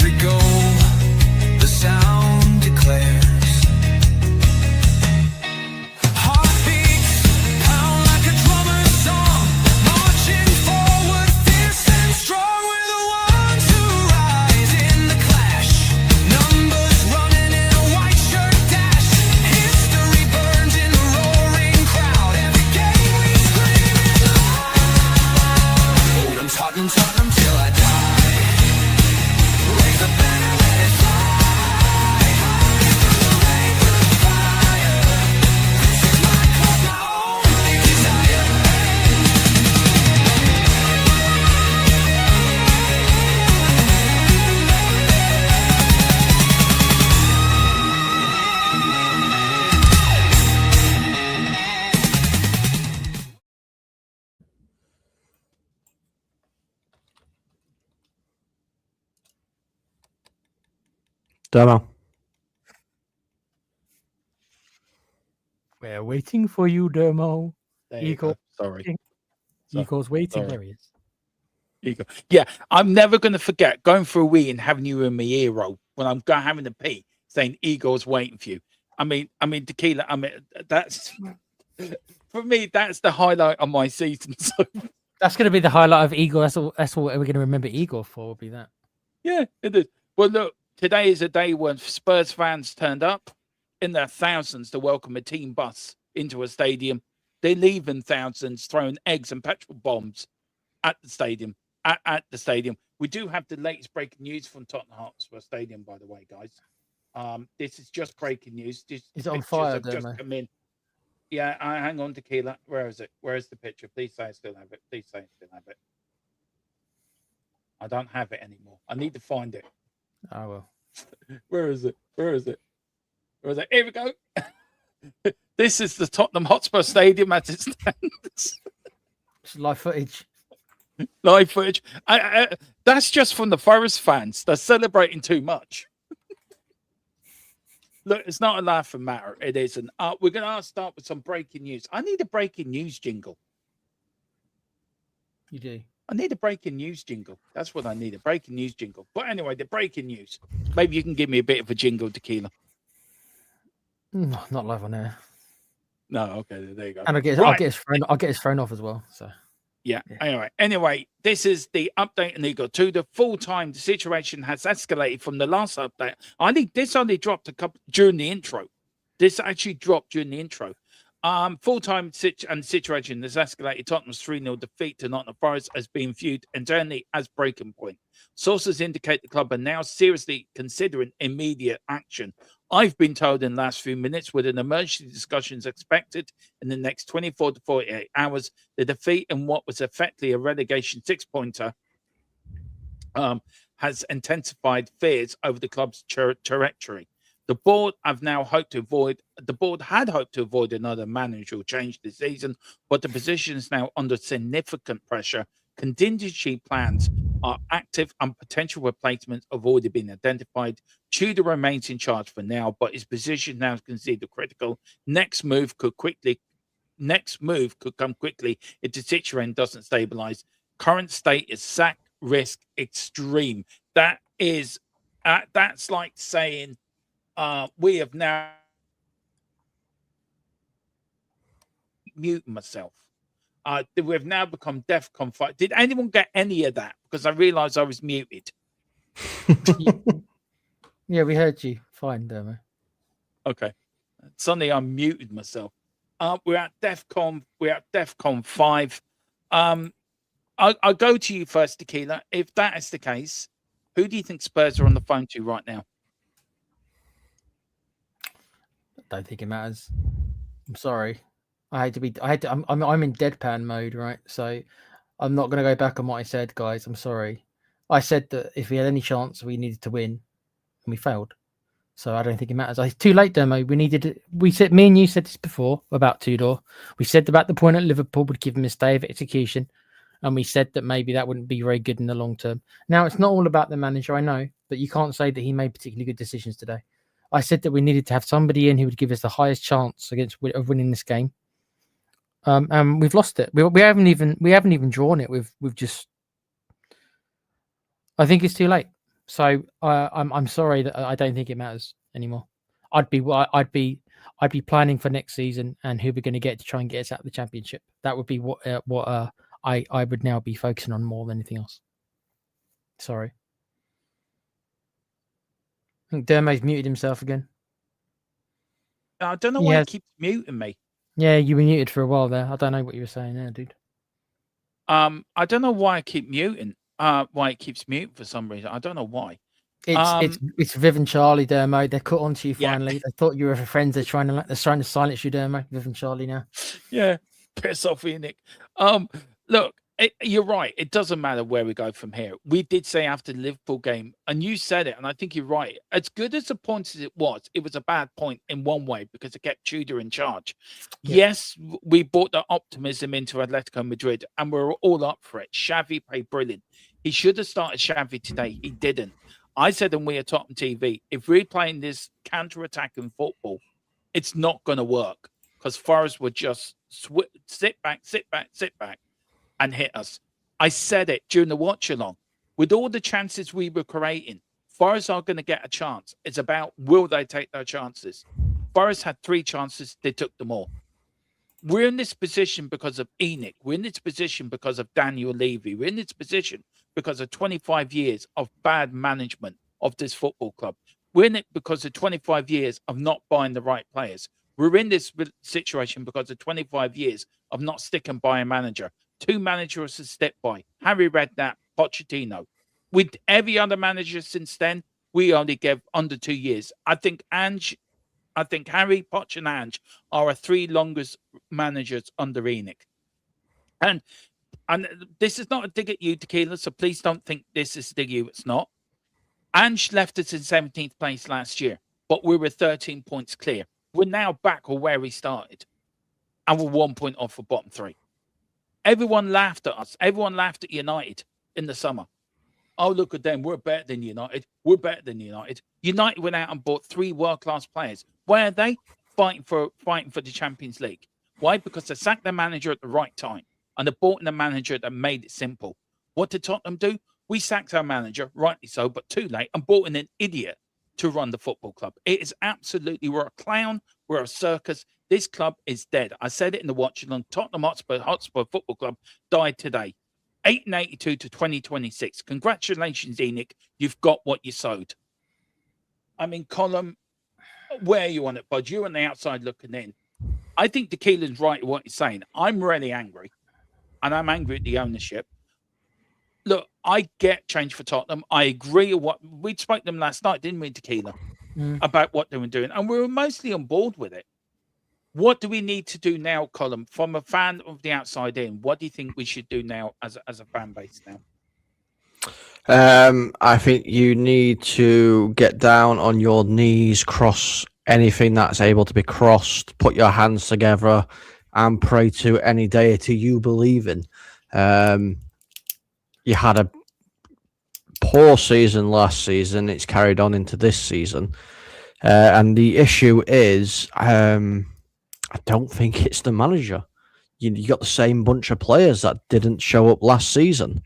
every goal, the sound declares. Heartbeats pound like a drummer's song, marching forward, fierce and strong. We're the ones who rise in the clash. Numbers running in a white shirt dash. History burns in the roaring crowd. Every game we scream it loud. I'm Tottenham, Tottenham till I die. Raise the banner, let it fly. High through the rain, through the fire. This is my club, my only desire. Dermo. We're waiting for you, Dermo. There you go. Sorry. Eagles waiting. Sorry. There he is. Eagle. Yeah, I'm never going to forget going for a wee and having you in my ear roll when I'm having a pee, saying Eagles waiting for you. I mean, tequila. I mean, that's for me. That's the highlight of my season. So That's going to be the highlight of Eagle. That's all. That's what we're going to remember Eagle for. Will be that. yeah, it is. Well, look, today is a day when Spurs fans turned up in their thousands to welcome a team bus into a stadium. They leave in thousands, throwing eggs and petrol bombs at the stadium. At the stadium, we do have the latest breaking news from Tottenham Hotspur Stadium, by the way, guys. This is just breaking news. Is it on fire, just come in. Yeah, hang on, tequila. Where is it? Where is the picture? Please say I still have it. Please say I still have it. I don't have it anymore. I need to find it. Oh well. Where is it? Where is it? Where is it? Here we go. This is the Tottenham Hotspur Stadium as it stands. It's live footage. Live footage. That's just from the Forest fans. They're celebrating too much. Look, it's not a laughing matter. It isn't. We're going to start with some breaking news. I need a breaking news jingle. You do. I need a breaking news jingle. That's what I need, a breaking news jingle. But anyway, the breaking news. Maybe you can give me a bit of a jingle, tequila. No, not live on air. No, okay, there you go. And I'll get his phone off as well. So yeah. Anyway, this is the update on Eagle 2. The full-time situation has escalated from the last update. This only dropped during the intro. This actually dropped during the intro. Full-time situation has escalated. Tottenham's 3-0 defeat to Nottingham Forest has been viewed internally as breaking point. Sources indicate the club are now seriously considering immediate action. I've been told in the last few minutes, with an emergency discussions expected in the next 24 to 48 hours, the defeat in what was effectively a relegation six-pointer has intensified fears over the club's trajectory. The board had hoped to avoid another managerial change this season, but the position is now under significant pressure. Contingency plans are active and potential replacements have already been identified. Tudor remains in charge for now, but his position now is considered critical. Next move could come quickly if the situation doesn't stabilize. Current state is sack risk extreme. That is that's like saying we have now muted myself. We've now become DEFCON 5. Did anyone get any of that? Because I realized I was muted. yeah, we heard you. Fine, Dermo. Okay. Suddenly I muted myself. We're at DEFCON 5. I'll go to you first, Tequila. If that is the case, who do you think Spurs are on the phone to right now? I don't think it matters. I'm sorry. I'm in deadpan mode, right? So I'm not going to go back on what I said, guys. I'm sorry. I said that if we had any chance, we needed to win, and we failed. So I don't think it matters. It's too late, Demo. We said, me and you said this before about Tudor. We said about the point at Liverpool would give him a stay of execution, and we said that maybe that wouldn't be very good in the long term. Now it's not all about the manager, I know, but you can't say that he made particularly good decisions today. I said that we needed to have somebody in who would give us the highest chance of winning this game. And we've lost it. We haven't even drawn it. We've just. I think it's too late. So I'm sorry that I don't think it matters anymore. I'd be planning for next season and who we're going to get to try and get us out of the championship. That would be what I would now be focusing on more than anything else. Sorry. I think Dermo's muted himself again. I don't know why Yeah. he keeps muting me. Yeah, you were muted for a while there. I don't know what you were saying there, dude. I don't know why I keep muting. Why it keeps muting for some reason. I don't know why. It's Viv and Charlie, Dermo. They're caught onto you Yeah. finally. They thought you were friends. They're trying to silence you, Dermo. Viv and Charlie now. Yeah, piss off, Nick. Look, you're right. It doesn't matter where we go from here. We did say after the Liverpool game, and you said it, and I think you're right. As good as a point as it was a bad point in one way because it kept Tudor in charge. Yeah. Yes, we brought the optimism into Atletico Madrid, and we were all up for it. Xavi played brilliant. He should have started Xavi today. He didn't. I said, and we at Tottenham TV, if we're playing this counter-attacking football, it's not going to work because Forest would just sit back, and hit us. I said it during the watch along. With all the chances we were creating, Forest are going to get a chance. It's about will they take their chances? Forest had 3 chances, they took them all. We're in this position because of Enoch. We're in this position because of Daniel Levy. We're in this position because of 25 years of bad management of this football club. We're in it because of 25 years of not buying the right players. We're in this situation because of 25 years of not sticking by a manager. 2 managers have stepped by. Harry Redknapp, Pochettino. With every other manager since then, we only gave under 2 years. I think Harry, Poch, and Ange are our 3 longest managers under Enoch. And this is not a dig at you, Tequila, so please don't think this is a dig at you. It's not. Ange left us in 17th place last year, but we were 13 points clear. We're now back or where we started, and we're 1 point off for bottom 3. Everyone laughed at us. Everyone laughed at United in the summer. Oh, look at them. We're better than United. We're better than United. United went out and bought 3 world-class players. Where are they? Fighting for the Champions League. Why? Because they sacked their manager at the right time, and they bought in a manager that made it simple. What did Tottenham do? We sacked our manager, rightly so, but too late, and bought in an idiot to run the football club. It is absolutely, we're a clown, we're a circus. This club is dead. I said it in the watch along. Tottenham Hotspur Football Club died today. 882 to 2026. Congratulations, Enoch. You've got what you sowed. I mean, Colin, where are you on it, bud? You're on the outside looking in. I think Tequila's right in what he's saying. I'm really angry, and I'm angry at the ownership. Look, I get change for Tottenham. I agree with what we spoke to them last night, didn't we, Tequila, about what they were doing, and we were mostly on board with it. What do we need to do now, Colin, from a fan of the outside in? What do you think we should do now as a fan base now? I think you need to get down on your knees, cross anything that's able to be crossed, put your hands together, and pray to any deity you believe in. You had a poor season last season. It's carried on into this season. And the issue is, I don't think it's the manager. You got the same bunch of players that didn't show up last season,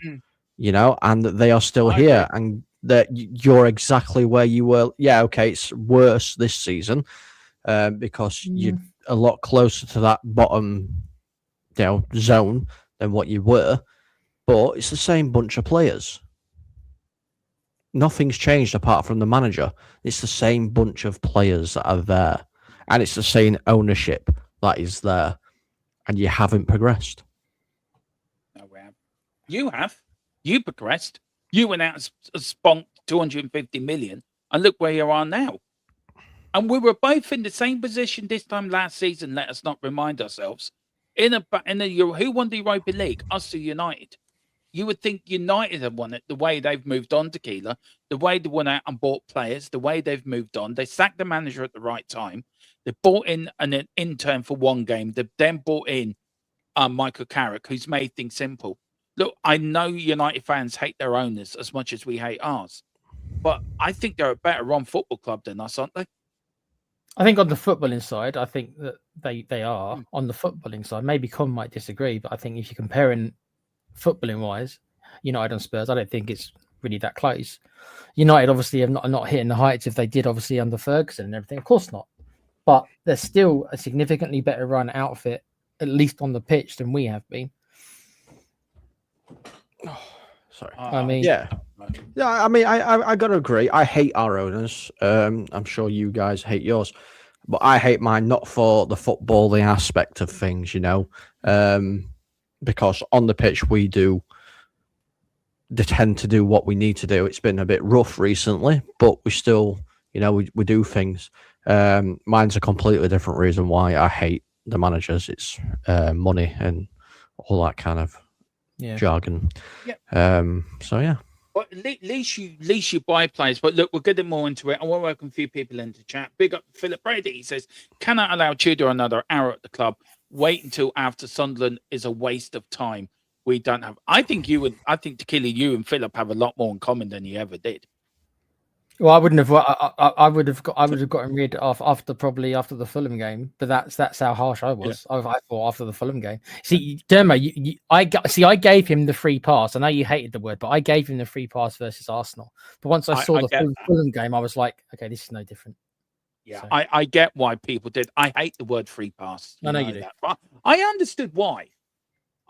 and they are still here. And that you're exactly where you were. Yeah, okay, it's worse this season because you're a lot closer to that bottom, zone than what you were. But it's the same bunch of players. Nothing's changed apart from the manager. It's the same bunch of players that are there. And it's the same ownership that is there. And you haven't progressed. No, we have. You have. You progressed. You went out and spunked 250 million. And look where you are now. And we were both in the same position this time last season. Let us not remind ourselves. In the who won the Europa League? Us or United. You would think United have won it the way they've moved on, Tequila, the way they went out and bought players, the way they've moved on. They sacked the manager at the right time. They bought in an intern for one game. They've then bought in Michael Carrick, who's made things simple. Look, I know United fans hate their owners as much as we hate ours, but I think they're a better run football club than us, aren't they? I think on the footballing side, I think that they are on the footballing side. Maybe Con might disagree, but I think if you're comparing footballing wise, United and Spurs, I don't think it's really that close. United obviously are not hitting the heights if they did obviously under Ferguson and everything. Of course not. But they're still a significantly better run outfit, at least on the pitch, than we have been. Sorry. I mean, Yeah. Yeah, I mean, I got to agree. I hate our owners. I'm sure you guys hate yours, but I hate mine not for the footballing aspect of things, because on the pitch they tend to do what we need to do. It's been a bit rough recently, but we still, we do things. Mine's a completely different reason why I hate the managers. It's money and all that kind of jargon. Yeah. So yeah. Well, at least you buy players. But look, we're getting more into it. I want to welcome a few people into chat. Big up Philip Brady. He says, "Cannot allow Tudor another hour at the club. Wait until after Sunderland is a waste of time. We don't have." I think Tequila, you and Philip have a lot more in common than you ever did. Well, I wouldn't have. I would have gotten rid of after the Fulham game. But that's how harsh I was. Yeah. I thought after the Fulham game. See, Dermo, I gave him the free pass. I know you hated the word, but I gave him the free pass versus Arsenal. But once I saw the Fulham game, I was like, okay, this is no different. Yeah, so. I get why people did. I hate the word free pass. I know you do. That. But I understood why.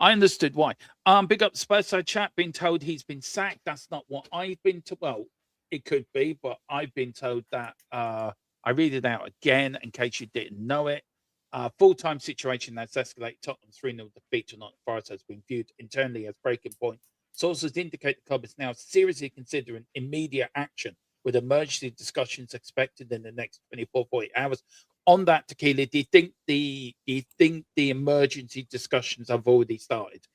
Big up Spurs side chat. Being told he's been sacked. That's not what I've been told. Well, it could be, but I've been told that. I read it out again in case you didn't know it. Full-time situation that's escalated. Tottenham's 3-0 defeat to Nottingham Forest has been viewed internally as breaking point. Sources indicate the club is now seriously considering immediate action, with emergency discussions expected in the next 48 hours. On that, Tequila, do you think the emergency discussions have already started?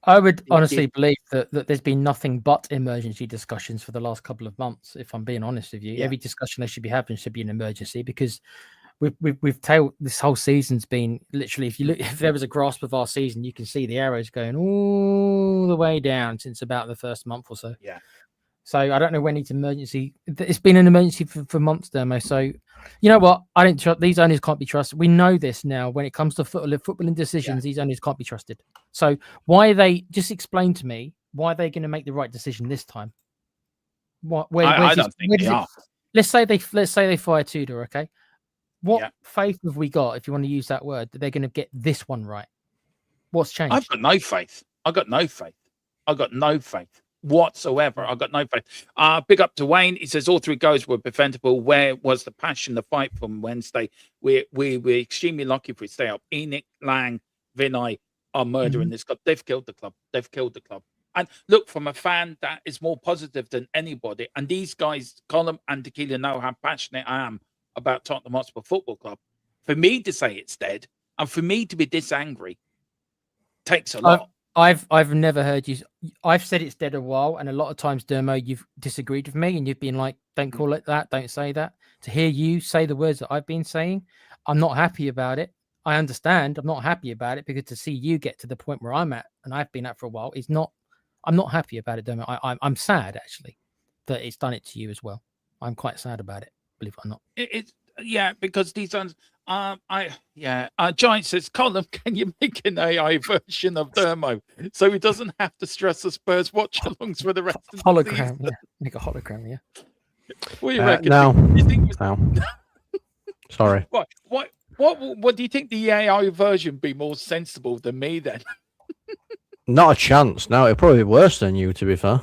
I would honestly believe that there's been nothing but emergency discussions for the last couple of months, if I'm being honest with you. Yeah. Every discussion they should be having should be an emergency, because we've tailed this whole season's been literally, if there was a grasp of our season, you can see the arrows going all the way down since about the first month or so. Yeah. So I don't know when it's emergency. It's been an emergency for months, Dermo. So you know what? I don't trust these owners. Can't be trusted. We know this now. When it comes to footballing decisions, these owners can't be trusted. So why are they? Just explain to me why they're going to make the right decision this time. I don't think they are. Let's say they fire Tudor. Okay, what faith have we got, if you want to use that word, that they're going to get this one right? What's changed? I've got no faith. I got no faith whatsoever. I got no faith. Big up to Wayne. He says all three goals were preventable. Where was the passion, the fight from Wednesday? We're extremely lucky if we stay up. Enoch, Lang, Vinay are murdering this club. They've killed the club. And look, from a fan that is more positive than anybody, and these guys, Colin and Tequila, know how passionate I am about Tottenham Hotspur Football Club. For me to say it's dead, and for me to be this angry, takes a lot. I've never heard you. I've said it's dead a while, and a lot of times, Dermo, you've disagreed with me, and you've been like, "Don't call it that. Don't say that." To hear you say the words that I've been saying, I'm not happy about it. I understand. I'm not happy about it, because to see you get to the point where I'm at, and I've been at for a while, is not. I'm not happy about it, Dermo. I'm sad actually that it's done it to you as well. I'm quite sad about it, believe it or not. It's because these ones. Giant says, Colin, can you make an AI version of Dermo so he doesn't have to stress the Spurs watch-alongs for the rest of the hologram? season? Make a hologram, yeah. What do you reckon? No. Sorry. What do you think the AI version be more sensible than me then? Not a chance. No, it'd probably be worse than you, to be fair.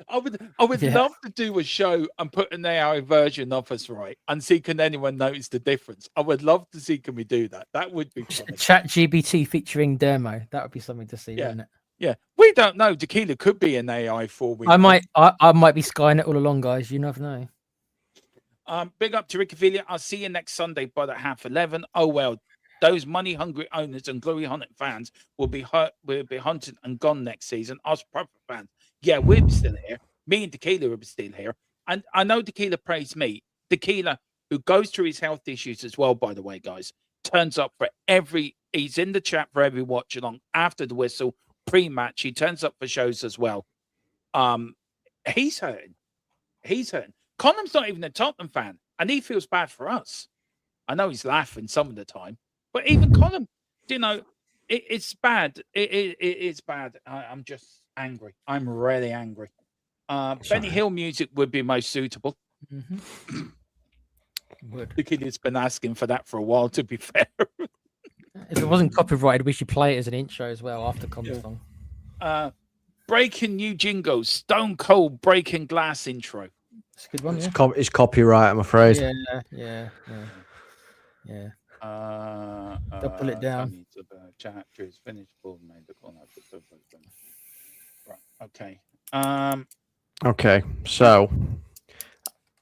I would love to do a show and put an AI version of us, right, and see can anyone notice the difference. I would love to see, can we do that? That would be funny. ChatGPT featuring Dermo. That would be something to see, wouldn't it? Yeah, we don't know. Tequila could be an AI for we. I might be Skynet all along, guys. You never know. Big up to Ricky Filia. I'll see you next Sunday by the 11:30. Oh well, those money-hungry owners and glory-hunting fans will be hunted and gone next season. Us proper fans. Yeah, we're still here. Me and Tequila are still here. And I know Tequila praised me. Tequila, who goes through his health issues as well, by the way, guys, turns up for he's in the chat for every watch along, after the whistle, pre-match. He turns up for shows as well. He's hurting. Connor's not even a Tottenham fan, and he feels bad for us. I know he's laughing some of the time, but even Connor, it's bad. It's bad. I'm just angry. I'm really angry. Benny Sorry. Hill music would be most suitable. Mm-hmm. Would. The kid has been asking for that for a while, to be fair. If it wasn't copyrighted, we should play it as an intro as well after Com's song. Breaking new jingle, Stone Cold Breaking Glass intro. It's a good one, yeah. It's copyright, I'm afraid. Yeah. They'll pull it down. Chapter is finished. Made the call. Right. Okay. Okay, so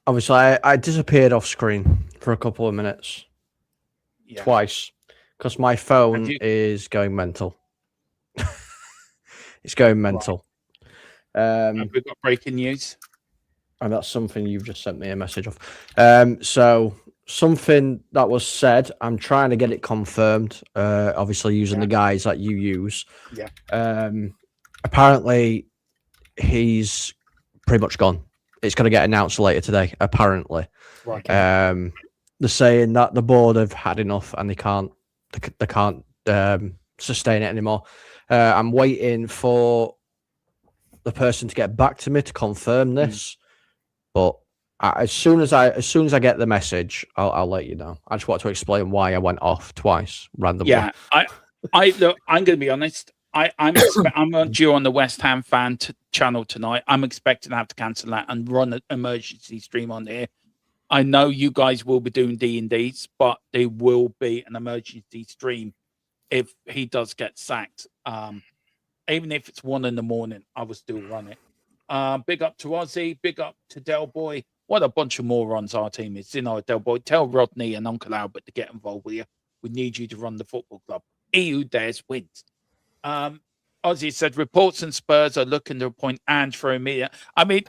obviously I disappeared off screen for a couple of minutes, Yeah. twice, because my phone Have you- is going mental. It's going mental. Have we got breaking news? And that's something you've just sent me a message of. So something that was said, I'm trying to get it confirmed. Obviously using the guys that you use. Yeah. Apparently he's pretty much gone. It's going to get announced later today. Apparently, Right. they're saying that the board have had enough and they can't sustain it anymore. I'm waiting for the person to get back to me to confirm this, but as soon as I get the message, I'll let you know. I just want to explain why I went off twice randomly. Yeah. I look. I'm going to be honest. I'm due on the West Ham fan channel tonight. I'm expecting to have to cancel that and run an emergency stream on here. I know you guys will be doing D&Ds, but there will be an emergency stream if he does get sacked. Even if it's 1 a.m, I will still run it. Big up to Ozzy, big up to Del Boy. What a bunch of morons our team is. Del Boy, tell Rodney and Uncle Albert to get involved with you. We need you to run the football club. He who dares wins. Ozzy said reports and Spurs are looking to appoint Ange for immediate. I mean,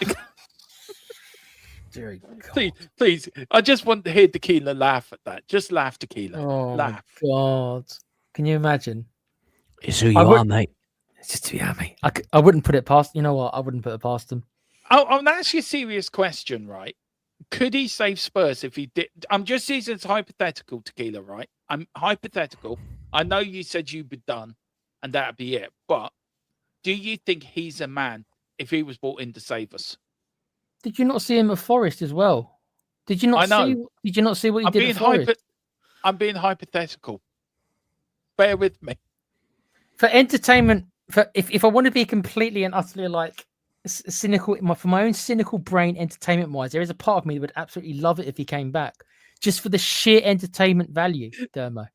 please, I just want to hear Tequila laugh at that. Just laugh, Tequila. Oh laugh. my God. Can you imagine? It's who you are, mate. It's just too yummy. I wouldn't put it past. You know what? I wouldn't put it past him. I'll ask you a serious question, right? Could he save Spurs if he did? I'm just using it as hypothetical, Tequila, right? I'm hypothetical. I know you said you'd be done and that'd be it. But do you think he's a man if he was brought in to save us? Did you not see him at Forest as well? Did you not see? Did you not see what he did at Forest? I'm being hypothetical. Bear with me. For entertainment, if I want to be completely and utterly like cynical, for my own cynical brain, entertainment wise, there is a part of me that would absolutely love it if he came back, just for the sheer entertainment value, Dermo.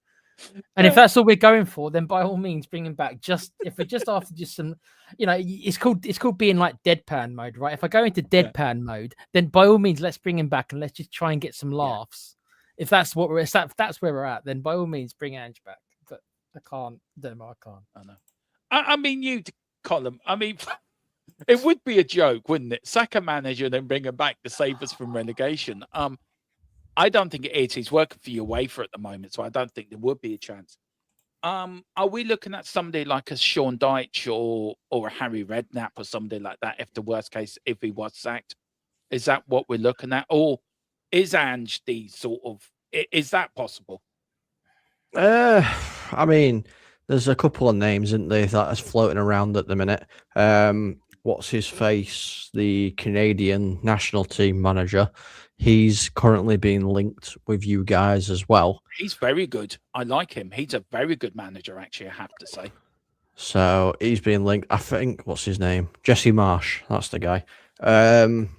And if that's all we're going for, then by all means bring him back. Just if we're just after just some, it's called being like deadpan mode, right? If I go into deadpan mode, then by all means let's bring him back and let's just try and get some laughs. If that's what if that's where we're at, then by all means bring Ange back. But I can't, Dermo. I can't. I know. I mean, you, Colin. I mean, it would be a joke, wouldn't it? Sack a manager and then bring him back to save us from relegation. I don't think it is. He's working for UEFA at the moment, so I don't think there would be a chance. Are we looking at somebody like a Sean Dyche or a Harry Redknapp or somebody like that? If the worst case, if he was sacked, is that what we're looking at, or is Ange the sort of? Is that possible? I mean, there's a couple of names, isn't there, that is floating around at the minute. What's his face? The Canadian national team manager. He's currently being linked with you guys as well. He's very good. I like him. He's a very good manager, actually, I have to say. So he's being linked. I think, what's his name? Jesse Marsh. That's the guy. I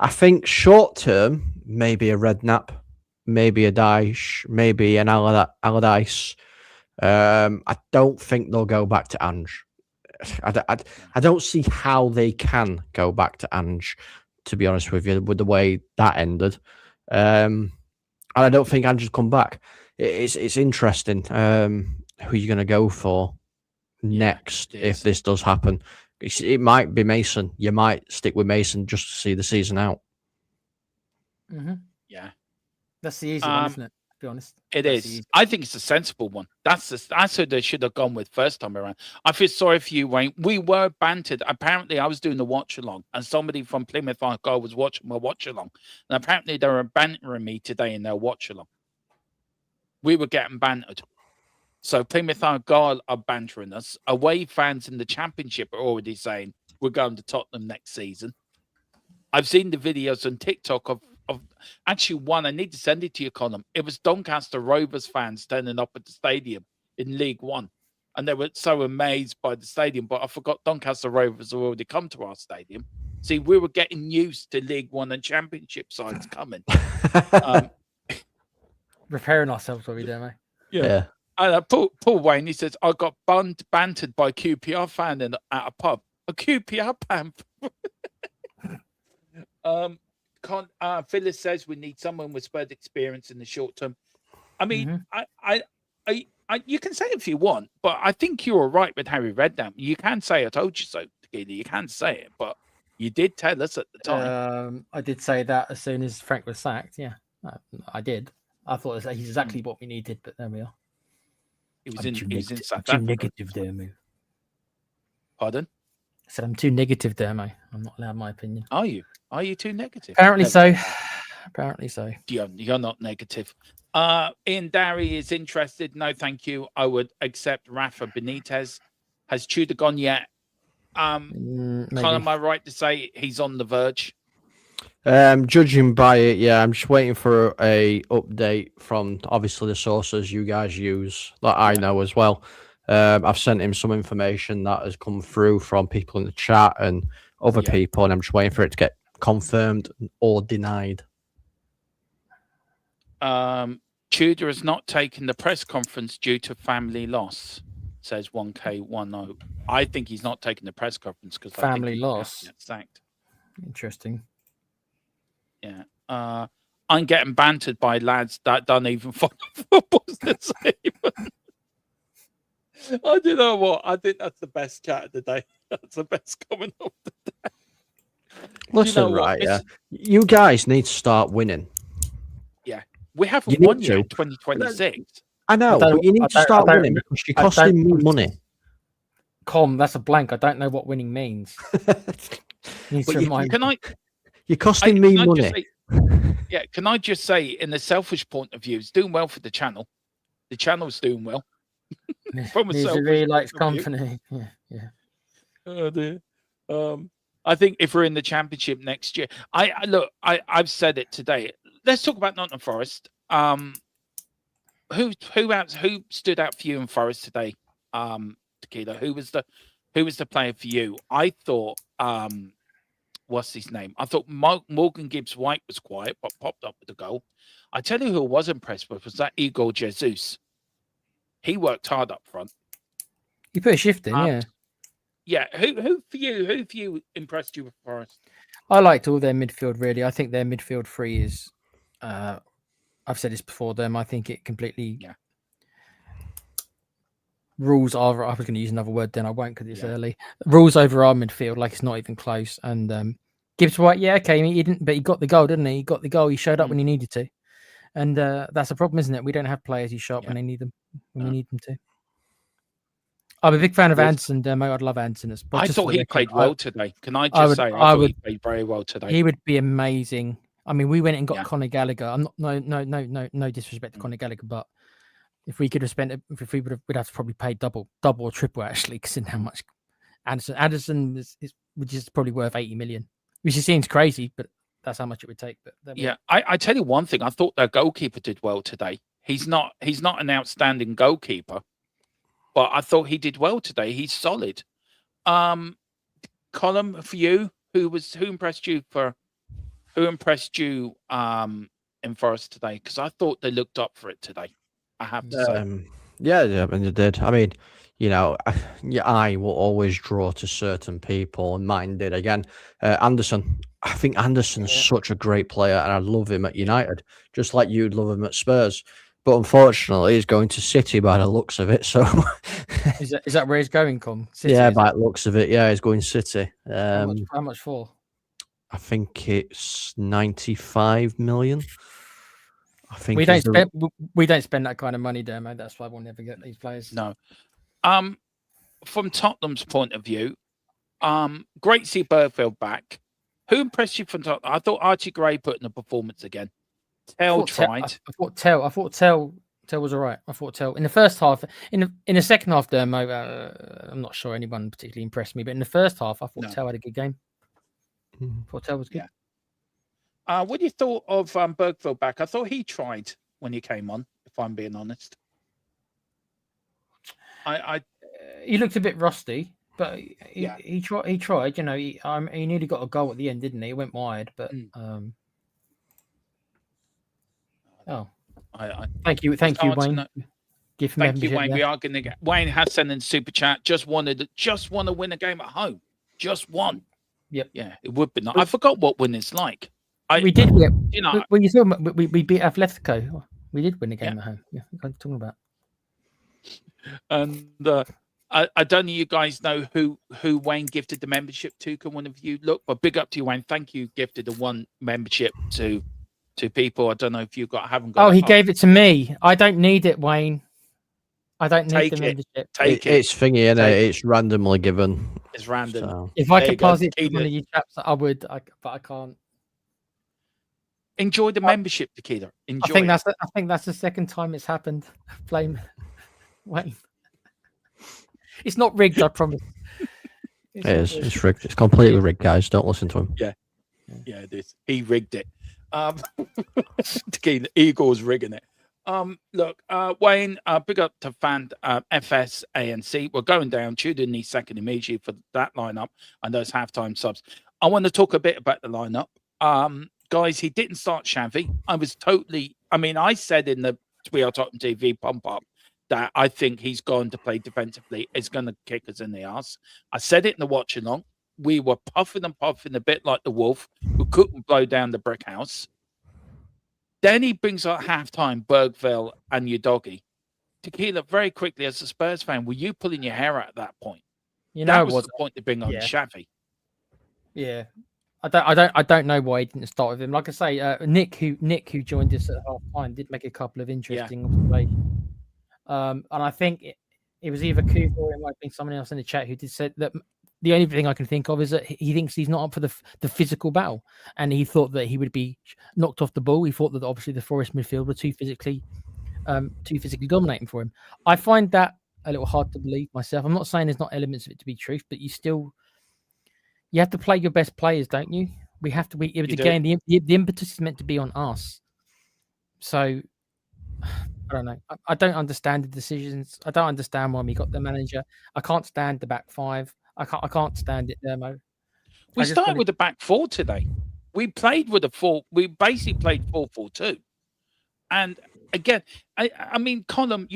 think short term, maybe a Redknapp, maybe a Dyche, maybe an Allardyce. I don't think they'll go back to Ange. I don't see how they can go back to Ange, to be honest with you, with the way that ended. And I don't think Ange will come back. It's interesting who you're going to go for next if this does happen. It might be Mason. You might stick with Mason just to see the season out. Mm-hmm. Yeah. That's the easy one, isn't it? To be honest. It is. I think it's a sensible one. That's who they should have gone with first time around. I feel sorry for you, Wayne. We were bantered. Apparently, I was doing the watch along, and somebody from Plymouth Argyle was watching my watch along. And apparently, they were bantering me today in their watch along. We were getting bantered. So Plymouth Argyle are bantering us. Away fans in the Championship are already saying we're going to Tottenham next season. I've seen the videos on TikTok of actually one. I need to send it to you, Colin. It was Doncaster Rovers fans turning up at the stadium in League One, and they were so amazed by the stadium. But I forgot Doncaster Rovers have already come to our stadium. See, we were getting used to League One and Championship sides coming. Repairing ourselves, what we do, mate. Yeah. And Paul Wayne, he says, I got bantered by a QPR fan at a pub. A QPR fan. Phyllis says we need someone with Spurs experience in the short term. I mean, I you can say it if you want, but I think you were right with Harry Redknapp. You can say I told you so, Tequila. You can say it, but you did tell us at the time. I did say that as soon as Frank was sacked. Yeah, I did. I thought he's exactly what we needed, but there we are. He was in South too Africa. negative there, mate. Pardon? I said I'm too negative there, mate. I'm not allowed my opinion. Are you? Are you too negative? Apparently so. Apparently so. You're not negative. Ian Darry is interested. No, thank you. I would accept Rafa Benitez. Has Tudor gone yet? Colin, am I right to say he's on the verge? Judging by it, yeah, I'm just waiting for a update from obviously the sources you guys use that I know as well. I've sent him some information that has come through from people in the chat and other people, and I'm just waiting for it to get confirmed or denied. Tudor has not taken the press conference due to family loss, says 1K10. I think he's not taking the press conference because family loss. Sacked. Interesting. Yeah. I'm getting bantered by lads that don't even follow football. I don't know what. I think that's the best chat of the day. That's the best comment of the day. Listen, you guys need to start winning. Yeah. We haven't won yet in 2026. I know, but you need to start winning because you're costing me money. That's a blank. I don't know what winning means. You're costing me money. Can I just say, in a selfish point of view, it's doing well for the channel. The channel's doing well. From a really likes company. Yeah. Oh dear. I think if we're in the Championship next year, I've said it today. Let's talk about Nottingham Forest. Who stood out for you in Forest today? Tequila. Who was the player for you? I thought what's his name? I thought Morgan Gibbs-White was quiet, but popped up with a goal. I tell you who I was impressed with was that Igor Jesus. He worked hard up front. He put a shift in, yeah. Yeah. Who for you impressed you with Forest? I liked all their midfield, really. I think their midfield three is I've said this before them. I think it completely rules over. I was going to use another word then. I won't because it's early. Rules over our midfield, like it's not even close. And Gibbs-White, he didn't, but he got the goal, didn't he? He got the goal. He showed up when he needed to. And that's a problem, isn't it? We don't have players who show up when they need them, when we need them to. I'm a big fan of Anderson, Demo. I'd love Anderson. I thought he played well today. Can I just say, I thought he played very well today. He would be amazing. I mean, we went and got Conor Gallagher. I'm not no disrespect to Conor Gallagher, but if we could have spent it, we'd have to probably pay double or triple actually, because in how much Anderson is which is probably worth 80 million, which seems crazy, but that's how much it would take. But I tell you one thing. I thought their goalkeeper did well today. He's not an outstanding goalkeeper, but I thought he did well today. He's solid. Colin, for you, who impressed you in Forest today? Because I thought they looked up for it today. I have to say. I mean, they did. I mean, your eye will always draw to certain people, and mine did again. Anderson. I think Anderson's such a great player, and I love him at United, just like you'd love him at Spurs. But unfortunately, he's going to City by the looks of it. So, is that where he's going, Com? City, by the looks of it, he's going City. How much for? I think it's 95 million. I think we don't spend that kind of money, Dermo. That's why we'll never get these players. No. From Tottenham's point of view, great to see Burfield back. Who impressed you from Tottenham? I thought Archie Gray put in a performance again. Tell tried. I thought Tell Tell was all right. I thought Tell in the first half, in the second half, Dermo, I'm not sure anyone particularly impressed me, but in the first half, I thought Tell had a good game. Mhm. I thought Tell was good. What do you thought of Bergville back? I thought he tried when he came on, if I'm being honest. He looked a bit rusty, but Yeah. he tried. He tried. You know, he nearly got a goal at the end, didn't he? He went wide, but thank you, Wayne. Give him Thank you, membership Wayne. there. We are going to get Wayne has sent in super chat. Just want to win a game at home. Just one. Yep. Yeah, it would be nice. I forgot what winning's like. We did. You know, when you saw we beat Atletico. We did win a game at home. Yeah, what are you talking about? And I don't know you guys know who Wayne gifted the membership to. Can one of you look? But big up to you, Wayne. Thank you. Gifted the one membership to people. I don't know if you haven't got. Oh, he gave it to me. I don't need it, Wayne. I don't need the membership. Take it. It's thingy, innit? It's randomly given. It's random. So. If I could pass it to one of you chaps, I would. But I can't. Enjoy the membership, Tequila. Enjoy. I think that's the second time it's happened. Blame Wayne. It's not rigged, I promise. It is. It's rigged. It's completely rigged, guys. Don't listen to him. Yeah, it is. He rigged it. Tequila Eagles rigging it. Look, Wayne, big up to fan FSANC. We're going down. Tune in the second immediately for that lineup and those halftime subs. I want to talk a bit about the lineup. Guys, he didn't start Xavi. I said in the We Are Tottenham TV pump up that I think he's going to play defensively. It's going to kick us in the ass. I said it in the watch along. We were puffing and puffing a bit like the wolf who couldn't blow down the brick house. Then he brings out halftime Bergville and your doggy. Tequila, very quickly, as a Spurs fan, were you pulling your hair out at that point? You know, that was the point to bring on Xavi. Yeah. I don't know why he didn't start with him. Like I say, Nick who joined us at half time did make a couple of interesting observations. And I think it was either Cooper or it might have been someone else in the chat who did say that the only thing I can think of is that he thinks he's not up for the physical battle, and he thought that he would be knocked off the ball. He thought that obviously the Forest midfield were too physically dominating for him. I find that a little hard to believe myself. I'm not saying there's not elements of it to be truth, but you have to play your best players, don't you? We have to. The impetus is meant to be on us. So I don't know. I don't understand the decisions. I don't understand why we got the manager. I can't stand the back five. I can't stand it, Dermo. We started with the back four today. We played with a four. We basically played 4-4-2. And again, I mean, Colin,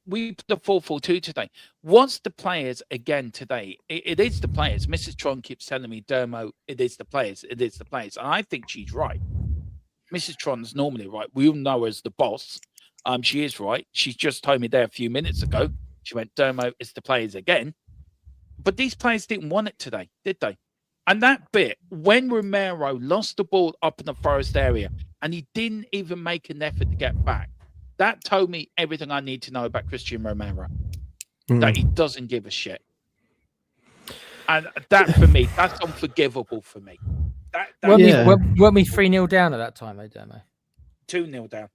we put the 4-4-2 today. What's the players again today? It is the players. Mrs. Tron keeps telling me, Dermo, it is the players. It is the players. And I think she's right. Mrs. Tron's normally right. We all know her as the boss. She is right. She's just told me there a few minutes ago. She went, Dermo, it's the players again. But these players didn't want it today, did they? And that bit, when Romero lost the ball up in the Forest area and he didn't even make an effort to get back, that told me everything I need to know about Christian Romero. That he doesn't give a shit. And that, for me, that's unforgivable for me. Weren't we 3-0 down at that time, though, Dermo? 2-0 down.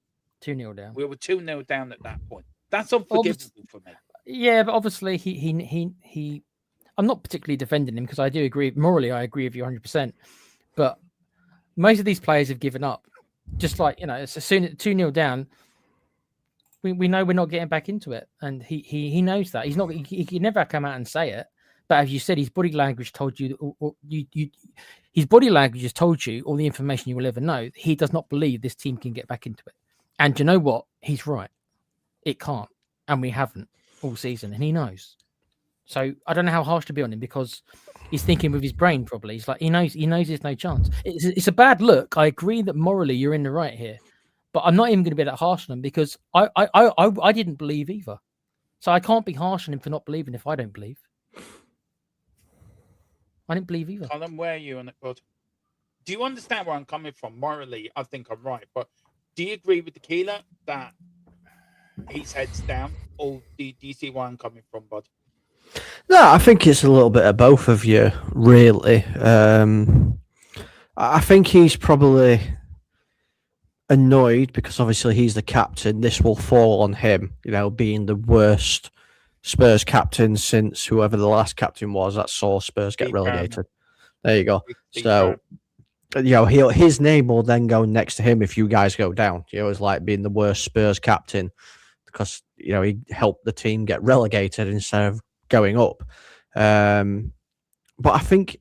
2-0 down. We were 2-0 down at that point. That's unforgivable for me. Yeah, but obviously he I'm not particularly defending him because I do agree. Morally, I agree with you 100%. But most of these players have given up. Just like, as soon as 2-0 down, we know we're not getting back into it. And he knows that. He can never come out and say it. But as you said, his body language told you, his body language has told you all the information you will ever know. He does not believe this team can get back into it. And you know what? He's right. It can't. And we haven't all season. And he knows. So I don't know how harsh to be on him because he's thinking with his brain probably. He's like, he knows there's no chance. It's a bad look. I agree that morally you're in the right here. But I'm not even going to be that harsh on him because I didn't believe either. So I can't be harsh on him for not believing if I don't believe. I didn't believe either. Colin, where are you on it, God? Do you understand where I'm coming from? Morally, I think I'm right. But do you agree with Tequila that he's heads down? Or do you see where I'm coming from, bud? No, I think it's a little bit of both of you, really. I think he's probably annoyed because obviously he's the captain. This will fall on him, being the worst Spurs captain since whoever the last captain was that saw Spurs get Steve relegated. There you go. Steve So, his name will then go next to him if you guys go down. It's like being the worst Spurs captain because, he helped the team get relegated instead of going up. But I think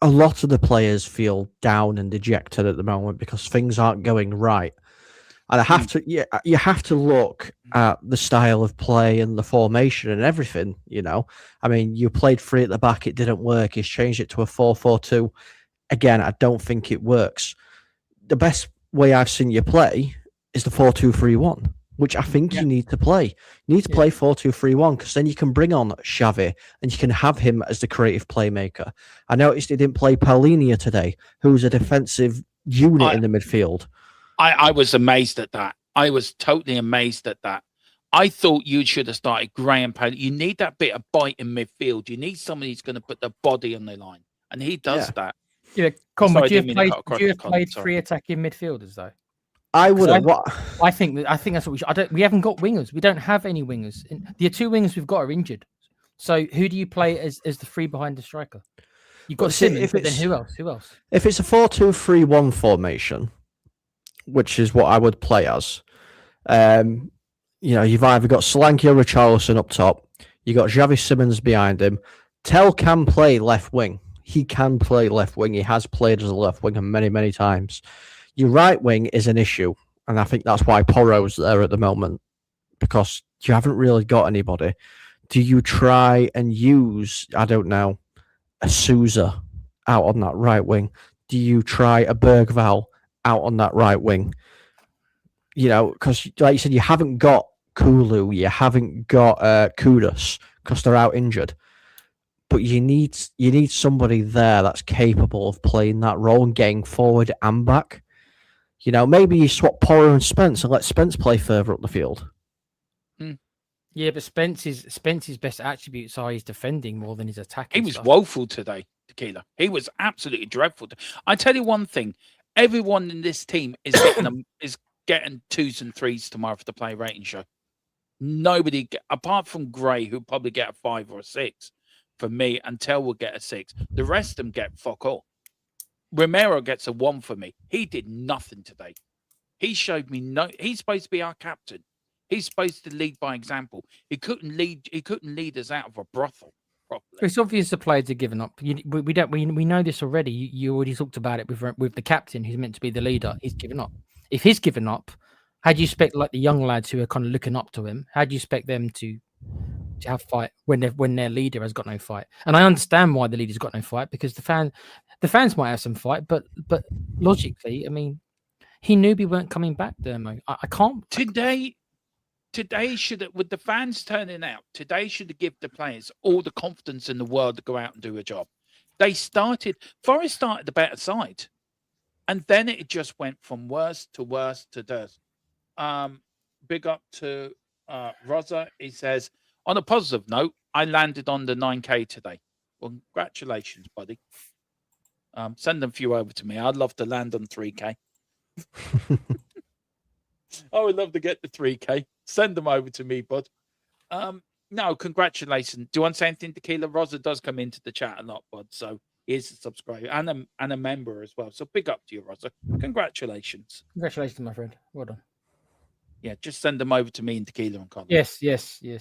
a lot of the players feel down and dejected at the moment because things aren't going right. And you have to look at the style of play and the formation and everything, I mean, you played 3 at the back, it didn't work. He's changed it to a 4-4-2. Again, I don't think it works. The best way I've seen you play is the 4-2-3-1, which I think you need to play. You need to play 4-2-3-1 because then you can bring on Xavi and you can have him as the creative playmaker. I noticed he didn't play Paulinho today, who's a defensive unit in the midfield. I was amazed at that. I was totally amazed at that. I thought you should have started Graham Paulinho. You need that bit of bite in midfield. You need somebody who's going to put the body on the line, and he does that. Yeah, Con, Sorry, would you I didn't mean to cut have across, played sorry. 3 attacking midfielders though? I would have. I think that's what we should. We haven't got wingers. We don't have any wingers. The 2 wingers we've got are injured. So who do you play as the 3 behind the striker? You've got Simmons, but then who else? If it's a 4-2-3-1 formation, which is what I would play as, you've either got Solanke or Richarlison up top. You got Xavi Simmons behind him. Tell can play left wing. He can play left wing. He has played as a left winger many, many times. Your right wing is an issue, and I think that's why Porro's there at the moment, because you haven't really got anybody. Do you try and use, I don't know, a Sousa out on that right wing? Do you try a Bergvall out on that right wing? Because like you said, you haven't got Kulu, you haven't got Kudus because they're out injured. But you need somebody there that's capable of playing that role and getting forward and back. Maybe you swap Porro and Spence and let Spence play further up the field. Yeah, but Spence's best attributes are his defending more than his attacking. He was woeful today, Tequila. He was absolutely dreadful. I tell you one thing: everyone in this team is getting 2s and 3s tomorrow for the play rating show. Nobody, apart from Gray, who'll probably get a 5 or a 6. For me, and Tell will get a 6. The rest of them get fuck all. Romero gets a 1 for me. He did nothing today. He showed me he's supposed to be our captain. He's supposed to lead by example. He couldn't lead us out of a brothel properly. It's obvious the players are giving up. We know this already. You already talked about it with the captain who's meant to be the leader. He's given up. If he's given up, how do you expect like the young lads who are kind of looking up to him? How do you expect them to have fight when their leader has got no fight? And I understand why the leader's got no fight, because the fans might have some fight, but logically, I mean, he knew we weren't coming back there, Mo. I can't. Today should have, with the fans turning out, today should have given the players all the confidence in the world to go out and do a job. Forest started the better side, and then it just went from worse to worse to worse. Big up to Rosa. He says, on a positive note, I landed on the 9K today. Well, congratulations, buddy. Send a few over to me. I'd love to land on 3K. I would love to get the 3K. Send them over to me, bud. No, congratulations. Do you want to say anything, Tequila? Rosa does come into the chat a lot, bud. So he's a subscriber and a member as well. So big up to you, Rosa. Congratulations. Congratulations, my friend. Well done. Yeah, just send them over to me and Tequila and Colin. Yes. Yeah.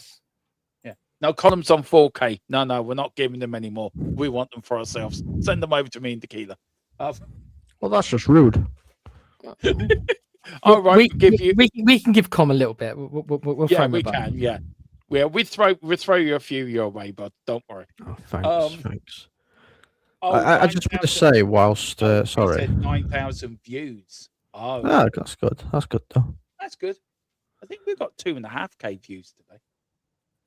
No, Column's on 4K. No, we're not giving them any more. We want them for ourselves. Send them over to me and Tequila. Well, that's just rude. All right, we can give Com a little bit. We'll yeah, frame we it back. can. Yeah, we'll throw you a few your way, bud. Don't worry. Oh, thanks. I just want to say, whilst sorry, 9,000 views. Oh, that's good. That's good though. That's good. I think we've got 2.5K views today.